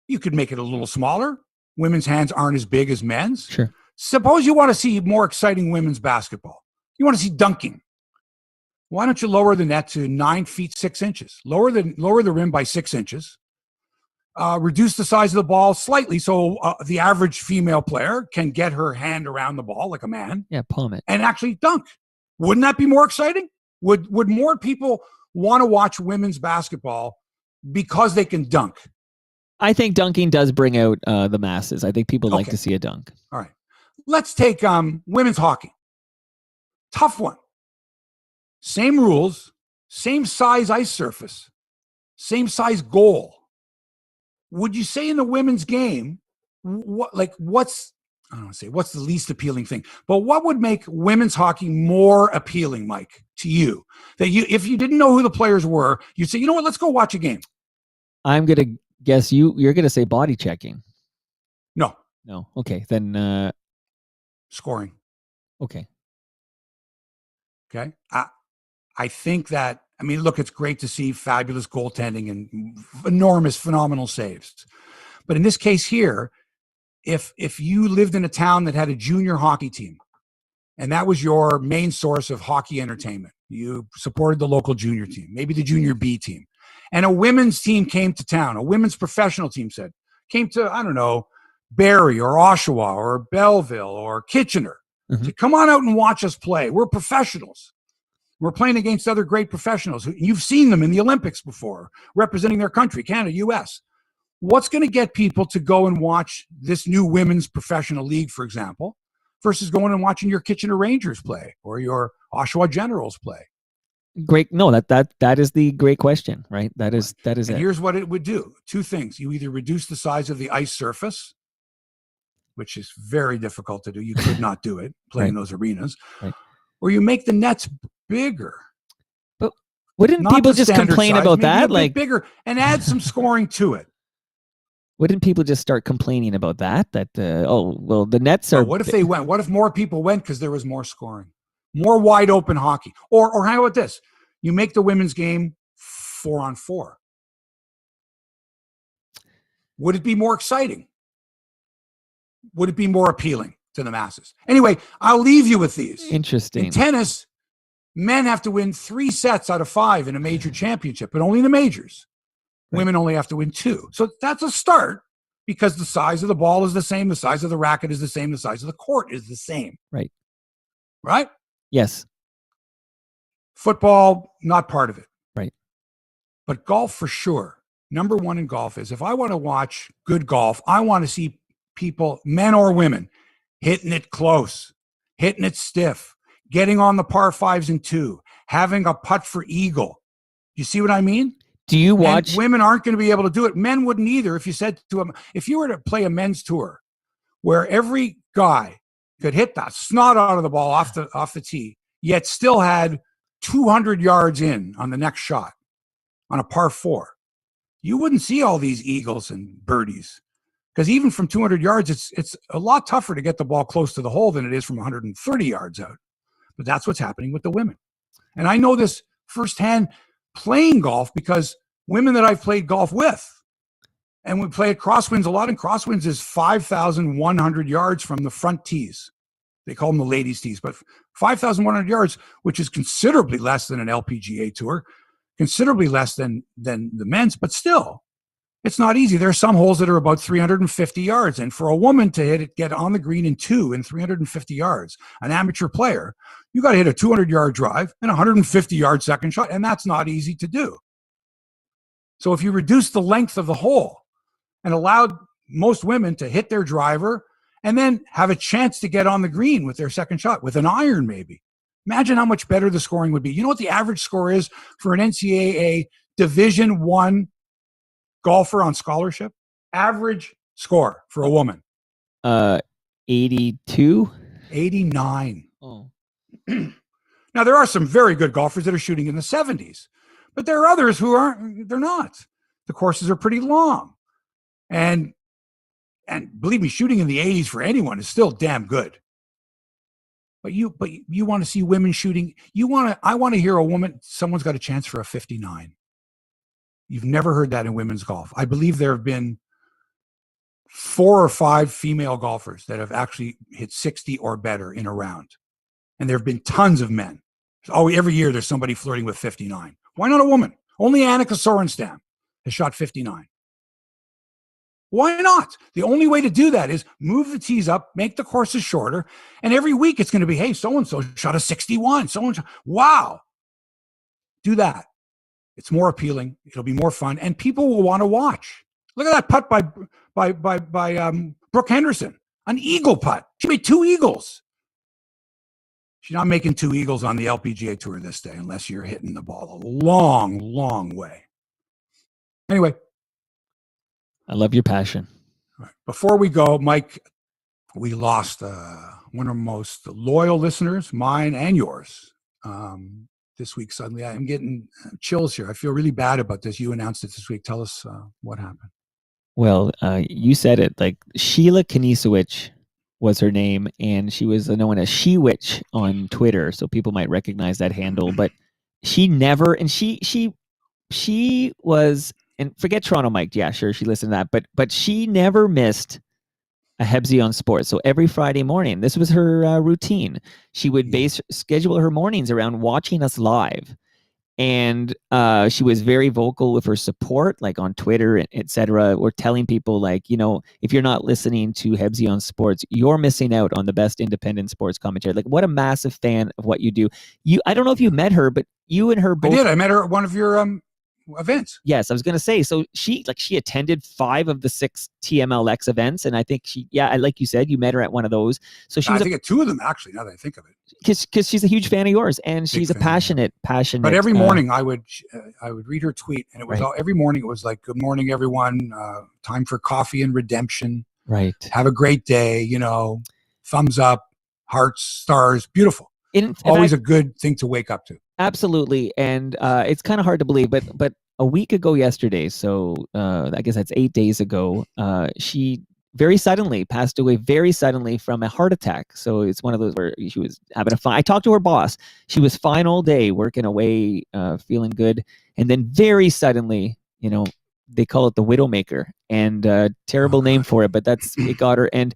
You could make it a little smaller. Women's hands aren't as big as men's. Sure. Suppose you want to see more exciting women's basketball. You want to see dunking. Why don't you lower the net to 9 feet 6 inches? Lower the rim by 6 inches. Reduce the size of the ball slightly so the average female player can get her hand around the ball like a man. Yeah, palm it. And actually dunk. Wouldn't that be more exciting? Would more people want to watch women's basketball because they can dunk? I think dunking does bring out the masses. I think people like to see a dunk. All right. Let's take women's hockey. Tough one. Same rules, same size ice surface, same size goal. Would you say in the women's game, what's the least appealing thing, but what would make women's hockey more appealing, Mike, to you? That if you didn't know who the players were, you'd say, you know what, let's go watch a game. I'm going to guess you're going to say body checking. No. Okay. Then scoring. Okay. I think that, look, it's great to see fabulous goaltending and phenomenal saves. But in this case here, if you lived in a town that had a junior hockey team, and that was your main source of hockey entertainment, you supported the local junior team, maybe the junior B team, and a women's team came to town, a women's professional team came to, I don't know, Barrie or Oshawa or Belleville or Kitchener. Mm-hmm. So come on out and watch us play. We're professionals. We're playing against other great professionals. You've seen them in the Olympics before, representing their country, Canada, U.S. What's going to get people to go and watch this new women's professional league, for example, versus going and watching your Kitchener Rangers play or your Oshawa Generals play? Great. No, that is the great question, right? That is and it. Here's what it would do. Two things. You either reduce the size of the ice surface, which is very difficult to do. You could not do it playing those arenas. Right. Or you make the nets bigger. But wouldn't not people just complain size, about that? A bit bigger and add some scoring to it. Wouldn't people just start complaining about that? That the nets are. What if they went? What if more people went because there was more scoring, more wide open hockey? Or how about this? You make the women's game 4-on-4. Would it be more exciting? Would it be more appealing to the masses? Anyway, I'll leave you with these. Interesting. In tennis, men have to win 3 sets out of 5 in a major championship, but only in the majors. Right. Women only have to win 2. So that's a start because the size of the ball is the same, the size of the racket is the same, the size of the court is the same. Right. Right? Yes. Football, not part of it. Right. But golf for sure. Number 1 in golf is if I want to watch good golf, I want to see people, men or women, hitting it close, hitting it stiff, getting on the par 5s and 2, having a putt for eagle. You see what I mean? Do you watch? And women aren't going to be able to do it. Men wouldn't either. If you said to them, if you were to play a men's tour where every guy could hit that snot out of the ball off the tee, yet still had 200 yards in on the next shot on a par 4, you wouldn't see all these eagles and birdies. Because even from 200 yards, it's a lot tougher to get the ball close to the hole than it is from 130 yards out. But that's what's happening with the women. And I know this firsthand playing golf because women that I've played golf with, and we play at crosswinds a lot, and crosswinds is 5,100 yards from the front tees. They call them the ladies' tees, but 5,100 yards, which is considerably less than an LPGA tour, considerably less than the men's, but still. It's not easy. There are some holes that are about 350 yards. And for a woman to get on the green in 2 in 350 yards, an amateur player, you got to hit a 200-yard drive and a 150-yard second shot. And that's not easy to do. So if you reduce the length of the hole and allowed most women to hit their driver and then have a chance to get on the green with their second shot, with an iron maybe, imagine how much better the scoring would be. You know what the average score is for an NCAA Division I golfer on scholarship? Average score for a woman. 82? 89. Oh. Now, there are some very good golfers that are shooting in the 70s, but there are others who aren't. They're not. The courses are pretty long. And believe me, shooting in the 80s for anyone is still damn good. But you want to see women shooting. I want to hear a woman, someone's got a chance for a 59. You've never heard that in women's golf. I believe there have been 4 or 5 female golfers that have actually hit 60 or better in a round. And there have been tons of men. Oh, every year there's somebody flirting with 59. Why not a woman? Only Annika Sorenstam has shot 59. Why not? The only way to do that is move the tees up, make the courses shorter, and every week it's going to be, hey, so-and-so shot a 61. So-and-so. Wow. Do that. It's more appealing. It'll be more fun, and people will want to watch. Look at that putt by Brooke Henderson, an eagle putt. She made 2 eagles. She's not making 2 eagles on the LPGA Tour this day unless you're hitting the ball a long, long way. Anyway. I love your passion. Right. Before we go, Mike, we lost one of our most loyal listeners, mine and yours, this week. Suddenly, I'm getting chills here. I feel really bad about this. You announced it this week. Tell us what happened. Well, you said it. Like Sheila Kanisewicz was her name, and she was known as Shewitch on Twitter, so people might recognize that handle. But she never, and she was, and forget Toronto Mike. Yeah, sure, she listened to that, but she never missed a Hebsy on Sports. So every Friday morning, this was her routine. She would schedule her mornings around watching us live. And she was very vocal with her support, like on Twitter, et cetera, or telling people, like, you know, if you're not listening to Hebsy on Sports, you're missing out on the best independent sports commentary. Like, what a massive fan of what you do. I don't know if you met her, but you and her both. I did. I met her at one of your events. Yes, I was going to say. So she attended 5 of the 6 TMLX events, and I think like you said, you met her at one of those. So I think at 2 of them, actually. Now that I think of it. Because she's a huge fan of yours, and she's a passionate. But every morning I would read her tweet, and it was every morning it was like, "Good morning, everyone. Time for coffee and redemption. Right. Have a great day. You know, thumbs up, hearts, stars, beautiful. Always a good thing to wake up to." Absolutely, and it's kind of hard to believe, but a week ago yesterday, so I guess that's 8 days ago, she very suddenly passed away from a heart attack. So it's one of those where she was having a fine. I talked to her boss. She was fine all day, working away, feeling good. And then very suddenly, you know, they call it the Widowmaker, and terrible name for it, but it got her. And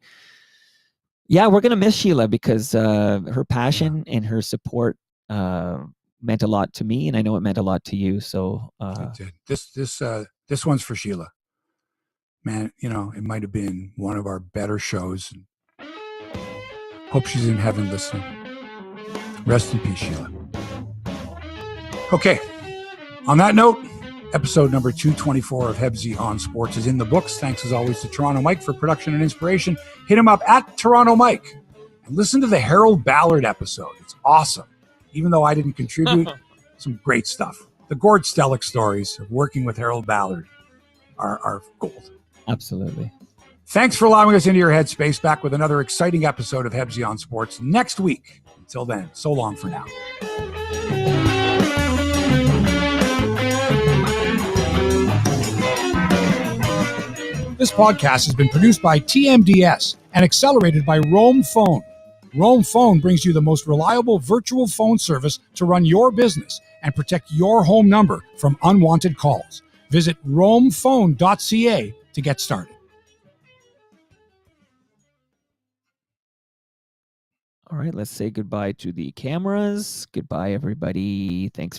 yeah, we're going to miss Sheila because her passion and her support meant a lot to me. And I know it meant a lot to you. So this one's for Sheila. Man, you know, it might have been one of our better shows. Hope she's in heaven listening. Rest in peace, Sheila. Okay. On that note, episode number 224 of Hebsy on Sports is in the books. Thanks as always to Toronto Mike for production and inspiration. Hit him up at Toronto Mike and listen to the Harold Ballard episode. It's awesome. Even though I didn't contribute, some great stuff. The Gord Stellick stories of working with Harold Ballard are gold. Absolutely. Thanks for allowing us into your headspace. Back with another exciting episode of Hebsy on Sports next week. Until then, so long for now. This podcast has been produced by TMDS and accelerated by Roam Phone. Roam Phone brings you the most reliable virtual phone service to run your business and protect your home number from unwanted calls. Visit roamphone.ca to get started. All right, let's say goodbye to the cameras. Goodbye, everybody. Thanks